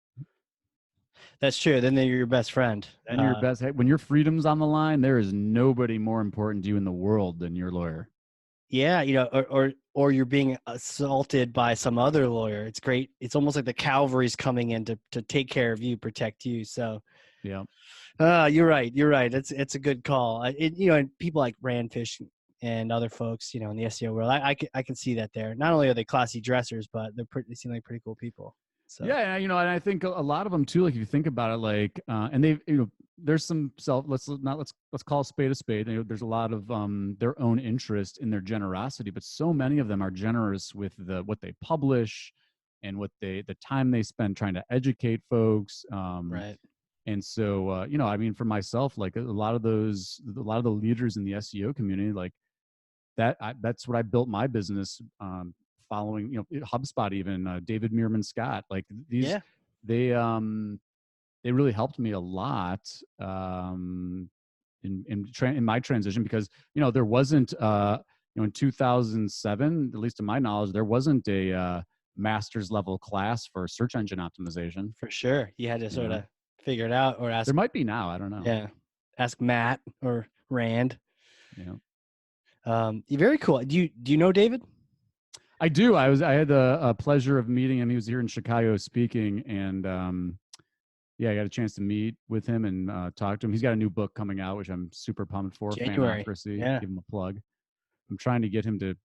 That's true. Then they're your best friend. And your best, when your freedom's on the line, there is nobody more important to you in the world than your lawyer. Yeah, or you're being assaulted by some other lawyer. It's great. It's almost like the Calvary's coming in to take care of you, protect you. So, yeah. You're right. It's a good call. And people like Randfish and other folks, in the SEO world, I can see that there. Not only are they classy dressers, but they seem like pretty cool people. So. Yeah, and I think a lot of them too. Like, if you think about it, like, and they've, there's some let's call a spade a spade. There's a lot of their own interest in their generosity, but so many of them are generous with what they publish and the time they spend trying to educate folks. Right. And so, for myself, like, a lot of the leaders in the SEO community, like that's what I built my business following, HubSpot, even David Meerman Scott, like these, Yeah. they really helped me a lot in my transition, because there wasn't in 2007, at least to my knowledge, there wasn't a master's level class for search engine optimization. For sure, you had to sort of figure it out, or ask. There might be now, I don't know. Yeah, ask Matt or Rand. Yeah. Very cool. Do you know David? I do. I had the pleasure of meeting him. He was here in Chicago speaking, and I got a chance to meet with him and talk to him. He's got a new book coming out, which I'm super pumped for. January. Fanocracy. Yeah. Give him a plug. I'm trying to get him to.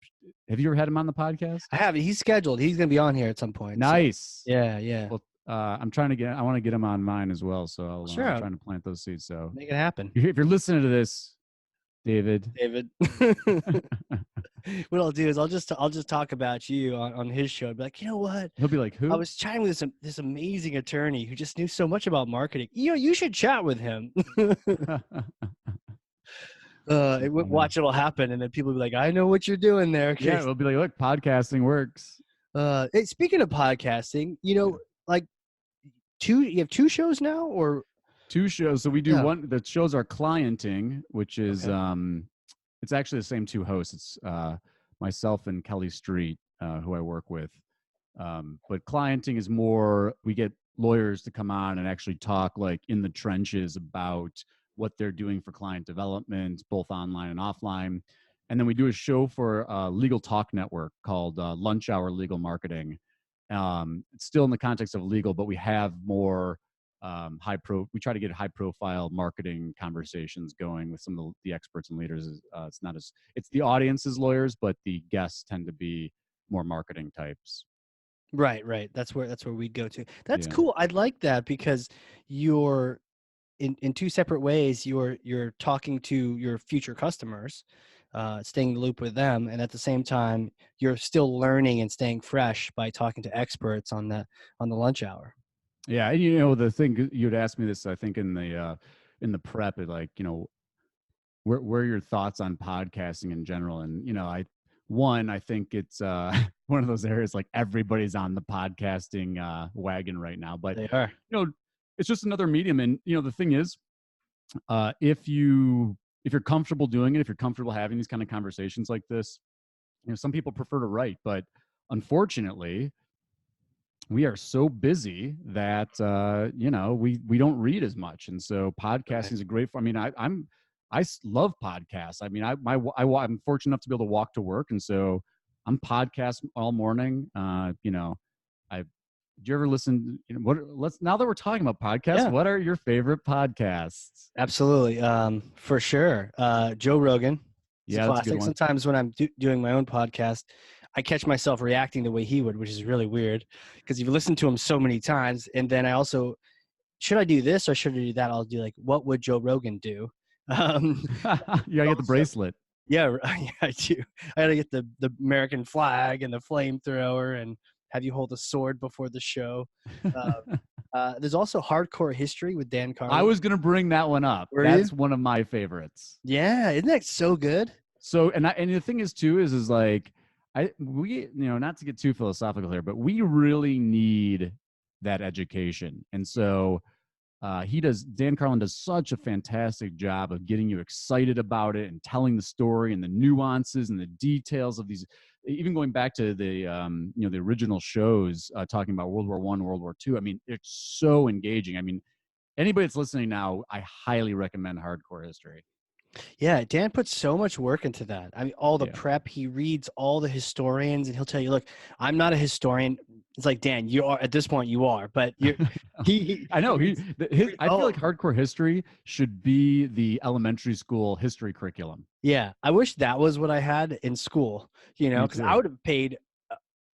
Have you ever had him on the podcast? I have. He's scheduled. He's going to be on here at some point. Nice. So. Yeah. Well, I want to get him on mine as well. So I'm trying to plant those seeds. So make it happen. If you're listening to this, David. What I'll do is I'll just talk about you on his show. I'll be like, you know what? He'll be like, who? I was chatting with this amazing attorney who just knew so much about marketing. You should chat with him. Watch it all happen, and then people will be like, I know what you're doing there. Yeah, it'll be like, look, podcasting works. Hey, speaking of podcasting, like you have two shows now, or 2 shows. So we do yeah. one. The shows are clienting, which is Okay. it's actually the same 2 hosts. It's myself and Kelly Street, who I work with. But clienting is more, we get lawyers to come on and actually talk like in the trenches about what they're doing for client development, both online and offline. And then we do a show for a legal talk network called Lunch Hour Legal Marketing. It's still in the context of legal, but we have more we try to get high profile marketing conversations going with some of the experts and leaders. It's not as, it's the audience's lawyers, but the guests tend to be more marketing types. Right. That's where we'd go to. That's Yeah. cool. I'd like that because you're in 2 separate ways. You're talking to your future customers, staying in the loop with them, and at the same time, you're still learning and staying fresh by talking to experts on the lunch hour. Yeah, and the thing you'd asked me this, I think in the prep, like where are your thoughts on podcasting in general? And I think it's one of those areas like everybody's on the podcasting wagon right now, but They are. it's just another medium. And the thing is, if you're comfortable doing it, if you're comfortable having these kind of conversations like this, some people prefer to write, but unfortunately we are so busy that we don't read as much, and so podcasting Right. is a great. I mean, I love podcasts. I mean, I'm fortunate enough to be able to walk to work, and so I'm podcast all morning. I did you ever listen? Now that we're talking about podcasts, Yeah. what are your favorite podcasts? Absolutely. For sure. Joe Rogan. It's a Yeah, that's a good classic. one. Sometimes when I'm doing my own podcast, I catch myself reacting the way he would, which is really weird because you've listened to him so many times. And then I also, should I do this or should I do that? I'll do like, what would Joe Rogan do? Um, You gotta get the also, bracelet. yeah, yeah, I do. I got to get the American flag and the flamethrower and have you hold a sword before the show. Uh, there's also Hardcore History with Dan Carlin. I was gonna bring that one up. Were That's you? one of my favorites. Yeah, isn't that so good? So, and the thing is too is like we not to get too philosophical here, but we really need that education. And so Dan Carlin does such a fantastic job of getting you excited about it and telling the story and the nuances and the details of these, even going back to the the original shows talking about World War I, World War II. I mean, it's so engaging. I mean, anybody that's listening now, I highly recommend Hardcore History. Yeah, Dan puts so much work into that. I mean, all the Yeah. prep, he reads all the historians and he'll tell you, look, I'm not a historian. It's like, Dan, you are at this point, you are, but you're, I know. he I feel like Hardcore History should be the elementary school history curriculum. yeah, I wish that was what I had in school, Me because I too. would have paid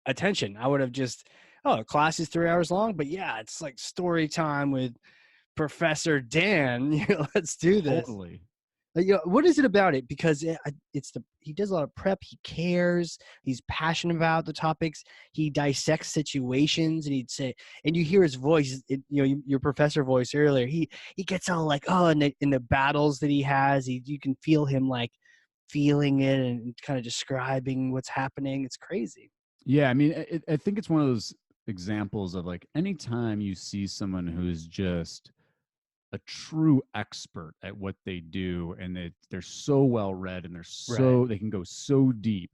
attention. I would have just, oh, class is 3 hours long, but yeah, it's like story time with Professor Dan. Let's do this. Totally. What is it about it? Because he does a lot of prep. He cares. He's passionate about the topics. He dissects situations, and he'd say, and you hear his voice. Your professor voice earlier. He gets all like, oh, in the battles that he has, you can feel him like feeling it and kind of describing what's happening. It's crazy. Yeah, I mean, I think it's one of those examples of like anytime you see someone who's just a true expert at what they do, and they're so well read, and they can go so deep.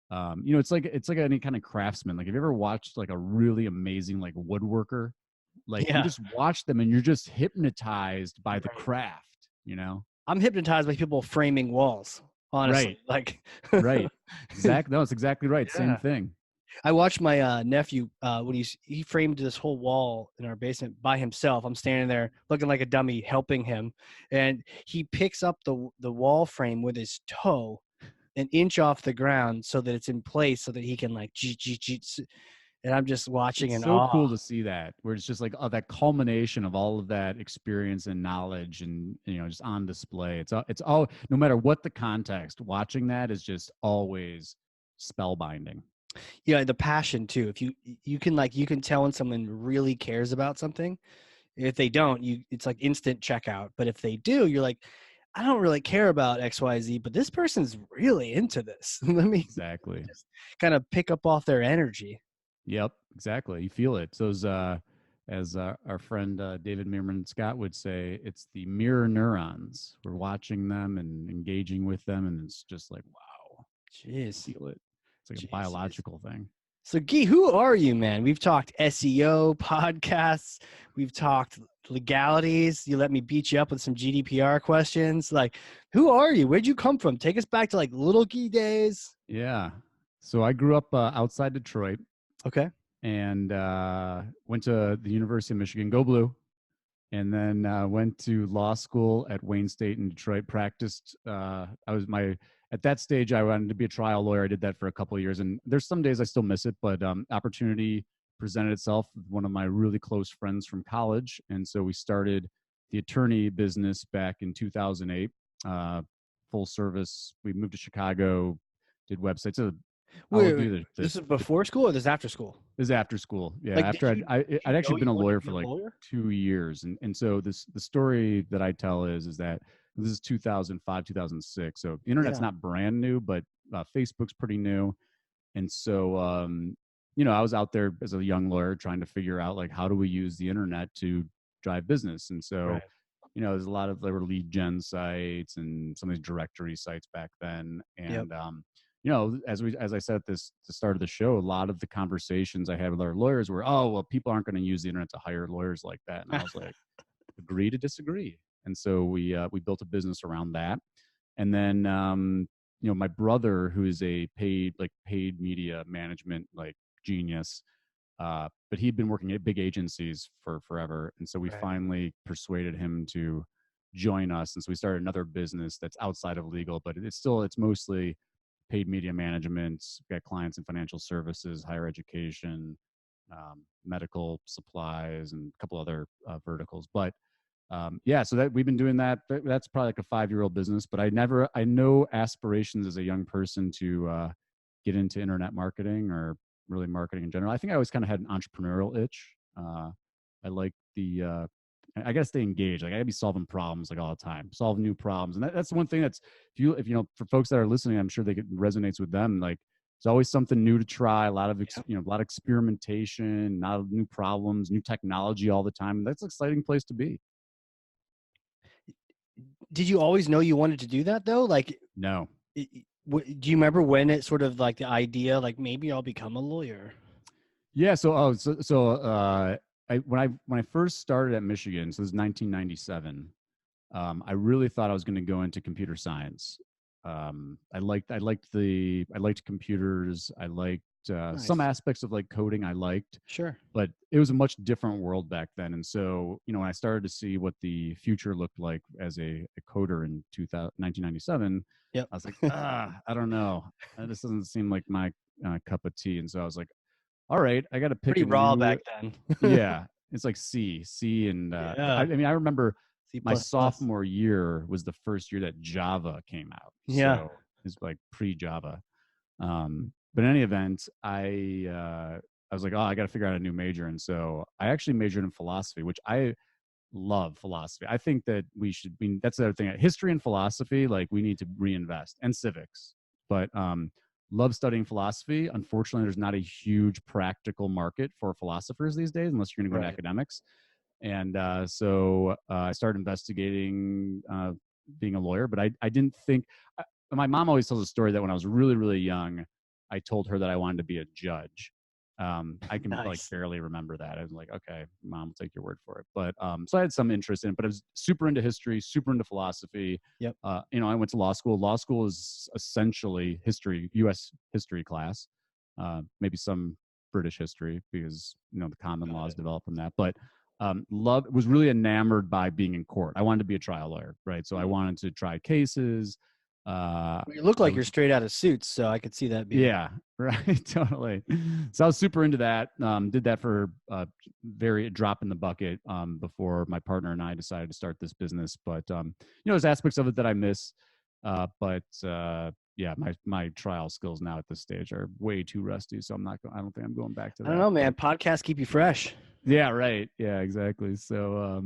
It's like any kind of craftsman. Like, have you ever watched like a really amazing like woodworker? Like, you Yeah. just watch them and you're just hypnotized by the Right. craft. I'm hypnotized by people framing walls. Honestly, Right. Right. Exactly. No, it's exactly right. Yeah. Same thing. I watched my nephew when he framed this whole wall in our basement by himself. I'm standing there looking like a dummy, helping him, and he picks up the wall frame with his toe, an inch off the ground, so that it's in place, so that he can like and I'm just watching It's in so awe. cool to see that, where it's just like that culmination of all of that experience and knowledge, and just on display. It's all, no matter what the context, watching that is just always spellbinding. Yeah, the passion too. If you can tell when someone really cares about something. If they don't, it's like instant checkout. But if they do, you're like, I don't really care about XYZ, but this person's really into this. Let me Exactly. just kind of pick up off their energy. Yep, exactly. You feel it. Those, as our friend David Meerman Scott would say, it's the mirror neurons. We're watching them and engaging with them, and it's just like, wow, Jeez. feel it. It's like a Jeez. biological thing. So, Gyi, who are you, man? We've talked SEO, podcasts. We've talked legalities. You let me beat you up with some GDPR questions. Like, who are you? Where'd you come from? Take us back to like little Gyi days. Yeah. So I grew up outside Detroit Okay. and went to the University of Michigan. Go Blue! And then went to law school at Wayne State in Detroit. Practiced. At that stage, I wanted to be a trial lawyer. I did that for a couple of years, and there's some days I still miss it, but opportunity presented itself with one of my really close friends from college, and so we started the attorney business back in 2008. Full service. We moved to Chicago, did websites. So I'll Wait, do the this is before school or this after school? This is after school. Yeah, Like, after I'd actually know been you a wanted lawyer to be for a like lawyer? 2 years, and so the story that I tell is that this is 2005, 2006. So the internet's Yeah. not brand new, but Facebook's pretty new, and so I was out there as a young lawyer trying to figure out like how do we use the internet to drive business, and so Right. there's a lot of there were lead gen sites and some of these directory sites back then, Yep. and as I said at the start of the show, a lot of the conversations I had with our lawyers were, oh well, people aren't going to use the internet to hire lawyers like that, and I was like, agree to disagree. And so we built a business around that, and then my brother, who is a paid media management like genius, but he'd been working at big agencies for forever, and so we Right. finally persuaded him to join us, and so we started another business that's outside of legal, but it's mostly paid media management. We've got clients in financial services, higher education, medical supplies, and a couple other verticals. But so that we've been doing that. That's probably like a 5-year-old business. But I know aspirations as a young person to get into internet marketing or really marketing in general. I think I always kind of had an entrepreneurial itch. I like I gotta stay engaged. Like I gotta be solving problems like all the time, solve new problems. And that's one thing that's if for folks that are listening, I'm sure resonates with them. Like there's always something new to try, a lot of Yep. a lot of experimentation, a lot of new problems, new technology all the time. That's an exciting place to be. Did you always know you wanted to do that though? Like, No. do you remember when it sort of like the idea, like maybe I'll become a lawyer? Yeah. When I first started at Michigan, so this is 1997. I really thought I was going to go into computer science. I liked computers. I liked some Nice. aspects of like coding. I liked, Sure. but it was a much different world back then. And so, when I started to see what the future looked like as a coder in 1997, Yep. I was like, I don't know. This doesn't seem like my cup of tea. And so I was like, all right, I got to pick Pretty a raw back new. then. Yeah, it's like C, and Yeah. I remember C my plus plus. sophomore year was the first year that Java came out, Yeah. so it's like pre-Java. But in any event, I was like, oh, I got to figure out a new major, and so I actually majored in philosophy, which I love philosophy. I think that we should be. That's the other thing. History and philosophy, like we need to reinvest, and civics. But love studying philosophy. Unfortunately, there's not a huge practical market for philosophers these days, unless you're going to go into Right. academics. And so I started investigating being a lawyer, but I didn't think. My mom always tells a story that when I was really, really young, I told her that I wanted to be a judge. I can like Nice. barely remember that. I was like, okay, mom, I'll take your word for it. But so I had some interest in it, but I was super into history, super into philosophy. Yep. I went to law school. Law school is essentially history, U.S. history class, maybe some British history because the common Got laws it. develop from that. But was really enamored by being in court. I wanted to be a trial lawyer, right? So I Mm. wanted to try cases. Well, you look I like you're was straight out of Suits, so I could see that being. Yeah, right, totally. So I was super into that. Did that for very drop in the bucket before my partner and I decided to start this business. But there's aspects of it that I miss. But yeah, my trial skills now at this stage are way too rusty. So I don't think I'm going back to I don't that. know, man. But Podcasts keep you fresh. yeah, right. Yeah, exactly. So,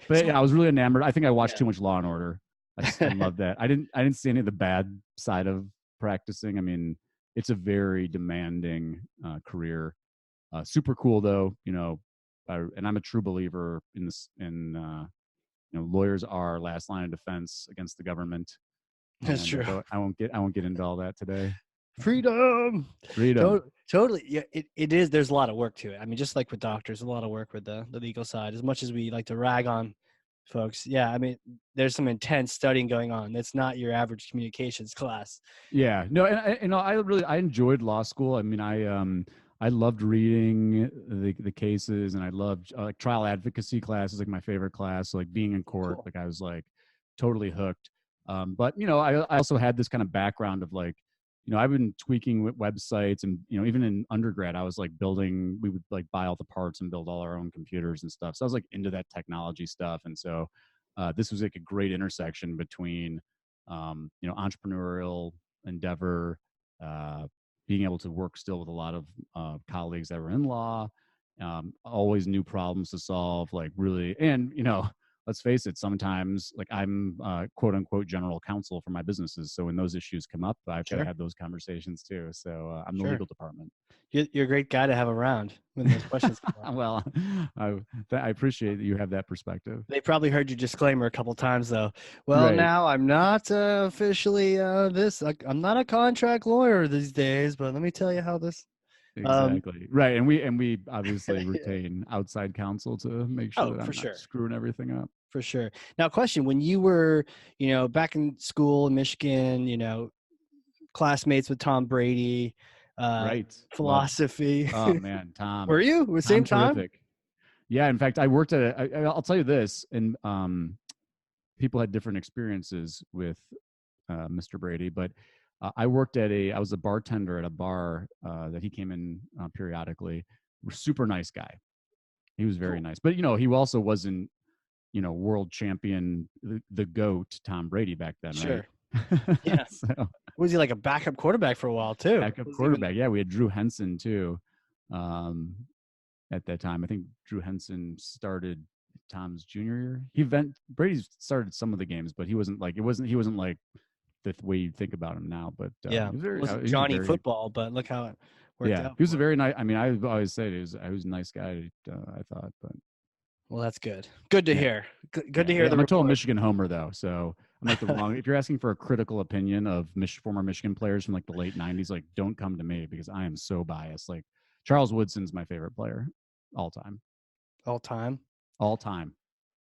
but So yeah, I was really enamored. I think I watched yeah. too much Law and Order. I love that. I didn't see any of the bad side of practicing. I mean, it's a very demanding career. Super cool though, and I'm a true believer in this. Lawyers are last line of defense against the government, That's and true. I won't get into all that today. Freedom. Freedom. Totally. Yeah, it is. There's a lot of work to it. I mean, just like with doctors, a lot of work with the legal side. As much as we like to rag on folks, yeah, I mean, there's some intense studying going on. That's not your average communications class. Yeah, no, and I enjoyed law school. I mean, I loved reading the cases, and I loved like trial advocacy classes, like my favorite class. Like being in court, Cool. like I was like totally hooked. But I also had this kind of background of like, I've been tweaking with websites, and even in undergrad, I was like building. We would like buy all the parts and build all our own computers and stuff. So I was like into that technology stuff, and so this was like a great intersection between entrepreneurial endeavor, uh, being able to work still with a lot of colleagues that were in law, always new problems to solve, like really, and let's face it, sometimes like I'm quote unquote general counsel for my businesses. So when those issues come up, I've got to Sure. have those conversations too. So I'm the Sure. legal department. You're a great guy to have around when those questions come up. Well, I appreciate that you have that perspective. They probably heard your disclaimer a couple times though. Well, Right. now I'm not officially I'm not a contract lawyer these days, but let me tell you how this. Um, Exactly. Right. And we obviously retain outside counsel to make sure oh, that for I'm not sure, screwing everything up. for sure. Now, question: when you were, back in school in Michigan, classmates with Tom Brady, uh, Right. Love. philosophy, Oh man, were Tom. you at the Tom same time? terrific. Yeah, in fact, I worked at I'll tell you this, and people had different experiences with Mr. Brady, but I was a bartender at a bar that he came in periodically. Super nice guy. He was very Cool. nice. But he also wasn't, world champion, the GOAT, Tom Brady back then, right? Sure. Yeah. So Was he like a backup quarterback for a while too? backup Was even quarterback. Yeah, we had Drew Henson too. Um, at that time. I think Drew Henson started Tom's junior year. Brady started some of the games, but he wasn't like the way you think about him now. But yeah, wasn't he was a Johnny very football, but look how it worked yeah, out he was a for him. very nice. I mean, I always said he was a nice guy. I thought, but Well, that's good. Good to yeah, hear. Good yeah, to hear the I'm a total report. Michigan homer though, so I'm like the wrong. If you're asking for a critical opinion of former Michigan players from like the late '90s, like don't come to me because I am so biased. Like Charles Woodson's my favorite player all time, All time. all time.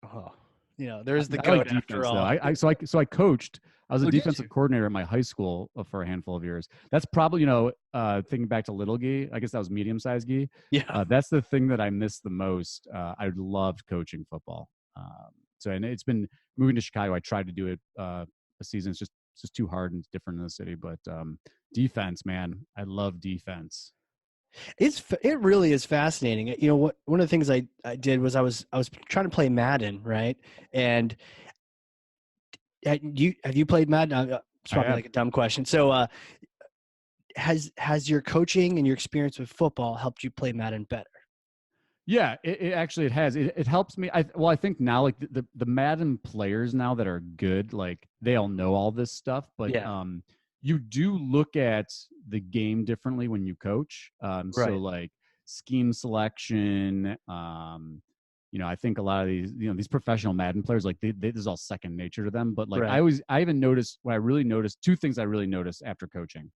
Oh, there's the I like goat after defense though. all. I coached. I was a Oh, did defensive you? coordinator at my high school for a handful of years. That's probably thinking back to little Gyi. I guess that was medium sized Gyi. Yeah. That's the thing that I miss the most. I loved coaching football. And it's been moving to Chicago. I tried to do it a season. It's just too hard and different in the city. But defense, man, I love defense. It really is fascinating. What one of the things I did was I was trying to play Madden, right? And have you played Madden? It's I probably have. like a dumb question. So, has your coaching and your experience with football helped you play Madden better? Yeah, it actually it has. It helps me. I think now like the Madden players now that are good, like they all know all this stuff, but Yeah. you do look at the game differently when you coach. So Right. like scheme selection, I think a lot of these professional Madden players, like this is all second nature to them. But like Right. I even noticed what I really noticed, two things I really noticed after coaching.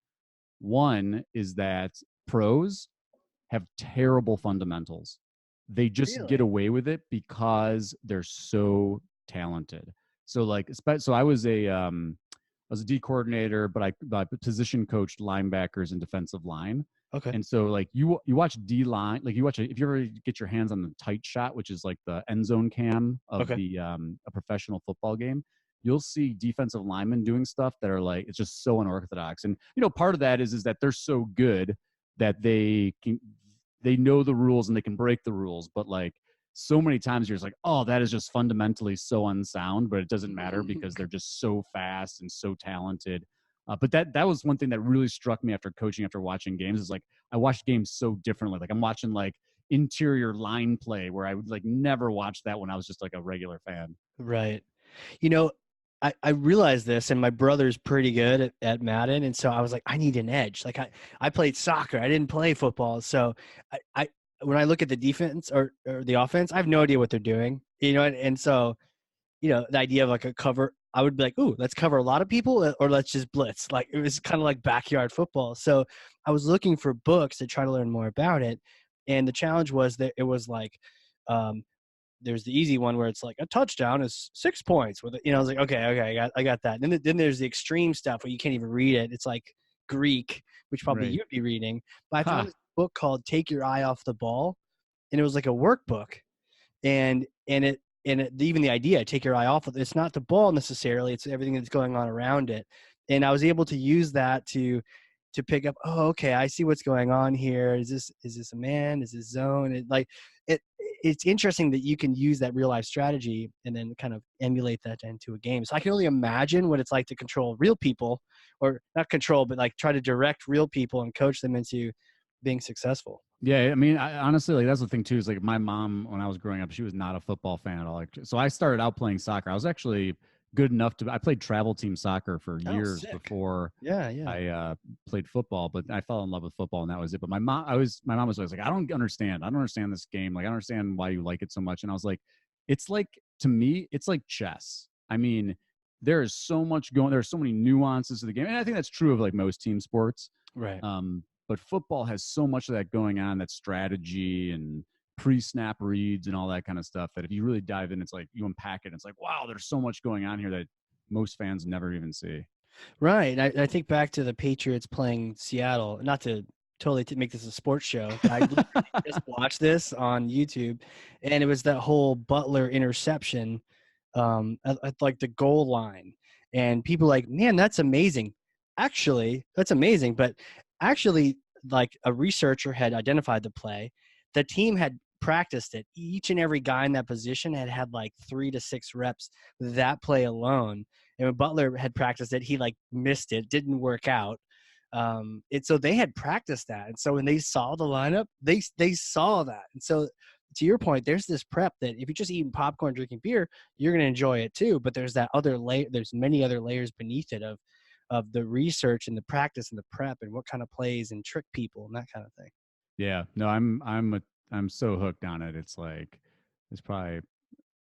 One is that pros have terrible fundamentals. They just get Really? away with it because they're so talented. So like, so I was a D coordinator, but I position coached linebackers and defensive line. Okay. And so like you watch D line, like if you ever get your hands on the tight shot, which is like the end zone cam of Okay. the a professional football game, you'll see defensive linemen doing stuff that are like it's just so unorthodox. And part of that is that they're so good that they know the rules and they can break the rules, but like so many times you're just like, oh, that is just fundamentally so unsound, but it doesn't matter because they're just so fast and so talented. But that was one thing that really struck me after coaching, after watching games, is like I watched games so differently. Like I'm watching like interior line play where I would like never watch that when I was just like a regular fan. Right. You know, I realized this, and my brother's pretty good at Madden, and so I was like, I need an edge. Like I played soccer, I didn't play football, so I when I look at the defense or the offense, I have no idea what they're doing, and so the idea of like a cover, I would be like, ooh, let's cover a lot of people or let's just blitz. Like it was kind of like backyard football. So I was looking for books to try to learn more about it. And the challenge was that it was like, um, there's the easy one where it's like a touchdown is 6 points with it. I was like, okay, I got that. And then there's the extreme stuff where you can't even read it. It's like Greek, which probably Right. you'd be reading. But I found Ha. this book called Take Your Eye Off the Ball. And it was like a workbook, and even the idea, take your eye off of it, it's not the ball necessarily, it's everything that's going on around it. And I was able to use that to pick up, oh, okay, I see what's going on here. Is this a man, is this zone? It's interesting that you can use that real life strategy and then kind of emulate that into a game. So I can only imagine what it's like to control real people, or not control, but like try to direct real people and coach them into being successful. Yeah, I mean, honestly, like that's the thing too. Is like my mom, when I was growing up, she was not a football fan at all. Like, so I started out playing soccer. I was actually good enough to. I played travel team soccer for Oh, years sick. before Yeah. I played football. But I fell in love with football, and that was it. But my mom was always like, I don't understand. I don't understand this game. Like, I don't understand why you like it so much. And I was like, it's like, to me, it's like chess. I mean, there is so much going. There are so many nuances to the game, and I think that's true of like most team sports. Right. But football has so much of that going on, that strategy and pre-snap reads and all that kind of stuff, that if you really dive in, it's like you unpack it, and it's like, wow, there's so much going on here that most fans never even see. Right. I think back to the Patriots playing Seattle, not to totally make this a sports show, but I literally just watched this on YouTube, and it was that whole Butler interception at like the goal line. And people like, man, that's amazing. Actually, that's amazing. But actually, like a researcher had identified the play. The team had practiced it. Each and every guy in that position had like 3 to 6 reps with that play alone. And when Butler had practiced it, he like missed it, didn't work out. So they had practiced that. And so when they saw the lineup, they saw that. And so to your point, there's this prep that if you're just eating popcorn, drinking beer, you're going to enjoy it too. But there's that other layer. There's many other layers beneath it of the research and the practice and the prep and what kind of plays and trick people and that kind of thing. Yeah, no, I'm so hooked on it. It's like it's probably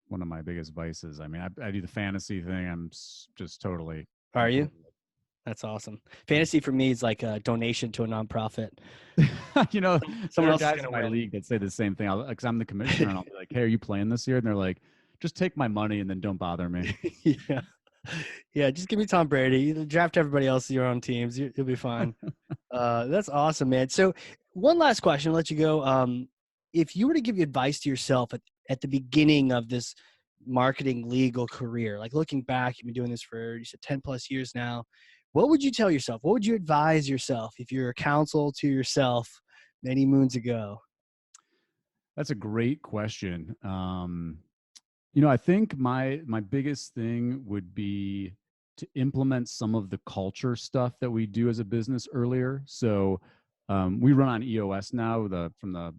one of my biggest vices. I mean, I do the fantasy thing. Just totally, Are I'm you? totally. That's awesome. Yeah. Fantasy for me is like a donation to a nonprofit. You know, there Someone are else is guys going in to my win. league that say the same thing. Because I'm the commissioner, and I'll be like, "Hey, are you playing this year?" And they're like, "Just take my money and then don't bother me." Yeah. Yeah. Just give me Tom Brady. You draft everybody else your own teams. You'll be fine. That's awesome, man. So one last question, I'll let you go. If you were to give advice to yourself at the beginning of this marketing legal career, like looking back, you've been doing this for, you said 10 plus years now. What would you tell yourself? What would you advise yourself if you're a counsel to yourself many moons ago? That's a great question. I think my biggest thing would be to implement some of the culture stuff that we do as a business earlier. So we run on EOS now, from the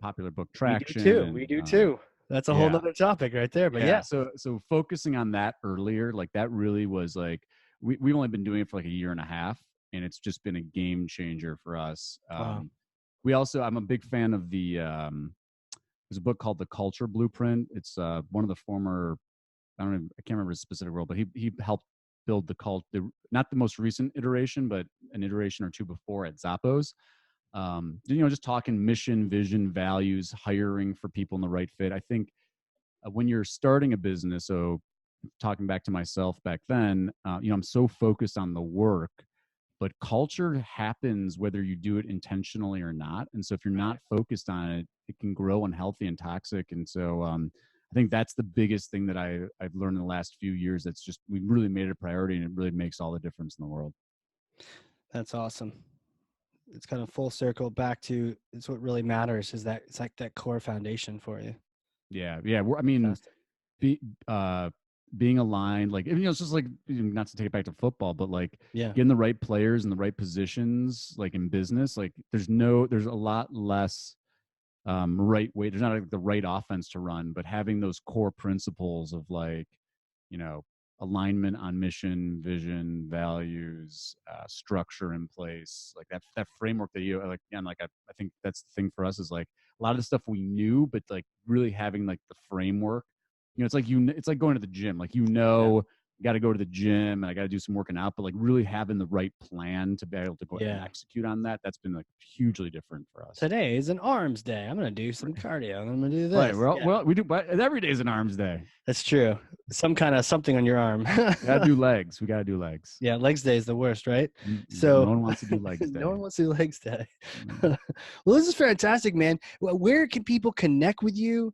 popular book We do Traction, too. and We do too. That's a whole yeah, nother topic right there. But yeah. yeah. So focusing on that earlier, like that really was like we've only been doing it for like a year and a half, and it's just been a game changer for us. Wow. I'm a big fan of there's a book called The Culture Blueprint. It's one of the former, I can't remember his specific role, but he helped build not the most recent iteration, but an iteration or two before at Zappos. Just talking mission, vision, values, hiring for people in the right fit. I think when you're starting a business, so talking back to myself back then, I'm so focused on the work, but culture happens whether you do it intentionally or not. And so if you're not focused on it, it can grow unhealthy and toxic. And so I think that's the biggest thing that I've learned in the last few years. That's just, we really made it a priority, and it really makes all the difference in the world. That's awesome. It's kind of full circle back to it's what really matters is that it's like that core foundation for you. Yeah. Yeah. I mean, Fantastic. be, uh, being aligned, like, it's just like, not to take it back to football, but like Yeah. getting the right players in the right positions, like in business, like there's a lot less right way. There's not like the right offense to run, but having those core principles of like, you know, alignment on mission, vision, values, structure in place, like that framework that you like. Again, like I think that's the thing for us is like a lot of the stuff we knew, but like really having like the framework. It's like it's like going to the gym. Like got to go to the gym and I got to do some working out, but like really having the right plan to be able to go and execute on that. That's been like hugely different for us. Today is an arms day. I'm going to do some cardio. I'm going to do this. Right. Well, we do, but every day is an arms day. That's true. Something on your arm. We got to do legs. We got to do legs. Yeah. Legs day is the worst, right? So no one wants to do legs day. No one wants to do legs day. Well, this is fantastic, man. Well, where can people connect with you?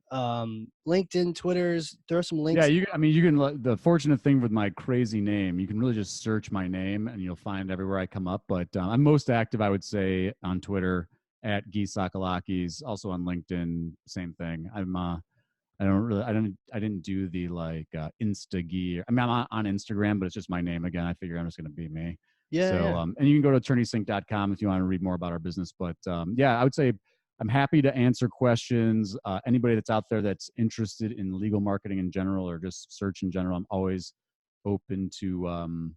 LinkedIn, Twitter's, throw some links. Yeah, you can. The fortunate thing with my crazy name, you can really just search my name and you'll find everywhere I come up. But I'm most active, I would say, on Twitter at Gyi Tsakalakis. Also on LinkedIn, same thing. I didn't do the like Insta Gyi. I mean, I'm on Instagram, but it's just my name again. I figure I'm just going to be me. Yeah. So, and you can go to attorneysync.com if you want to read more about our business. But yeah, I would say I'm happy to answer questions. Anybody that's out there that's interested in legal marketing in general or just search in general, I'm always open to,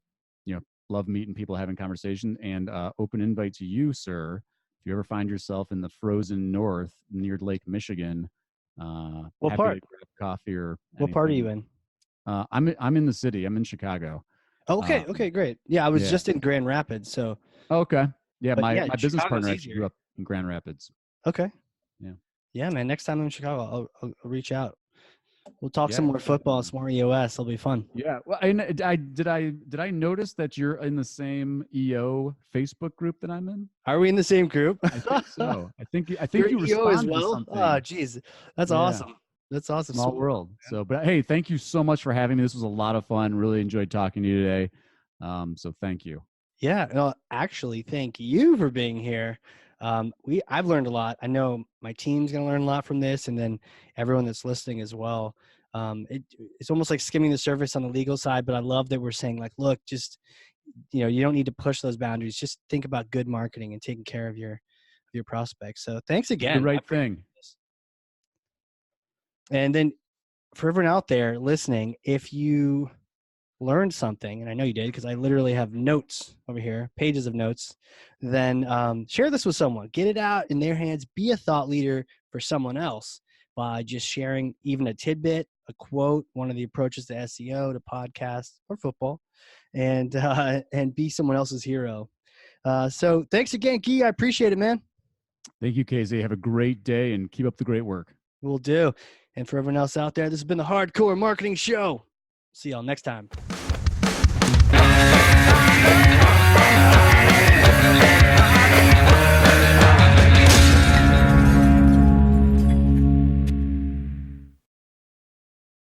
love meeting people, having conversation, and open invite to you, sir. If you ever find yourself in the frozen north near Lake Michigan, what part? To grab coffee or anything. What part are you in? I'm in the city. I'm in Chicago. Okay. Okay, great. Yeah, I was just in Grand Rapids. So. Okay. Yeah, my business partner actually grew up in Grand Rapids. Okay. Yeah. Yeah, man. Next time I'm in Chicago, I'll reach out. We'll talk some more football, some more EOS. It'll be fun. Yeah. Well, did I notice that you're in the same EO Facebook group that I'm in? Are we in the same group? I think so. I think you're you EO as responded well. to something. Oh, geez, that's awesome. That's awesome. Small world. So, but hey, thank you so much for having me. This was a lot of fun. Really enjoyed talking to you today. So thank you. Yeah. No, actually, thank you for being here. I've learned a lot. I know my team's going to learn a lot from this, and then everyone that's listening as well. It's almost like skimming the surface on the legal side, but I love that we're saying like, look, just, you don't need to push those boundaries. Just think about good marketing and taking care of your prospects. So thanks again. The right thing. And then for everyone out there listening, if you learned something, and I know you did because I literally have notes over here, pages of notes, then share this with someone. Get it out in their hands. Be a thought leader for someone else by just sharing even a tidbit, a quote, one of the approaches to SEO, to podcast or football, and be someone else's hero. So thanks again, Gyi. I appreciate it, man. Thank you, KZ. Have a great day and keep up the great work. Will do. And for everyone else out there, this has been the Hardcore Marketing Show. See y'all next time.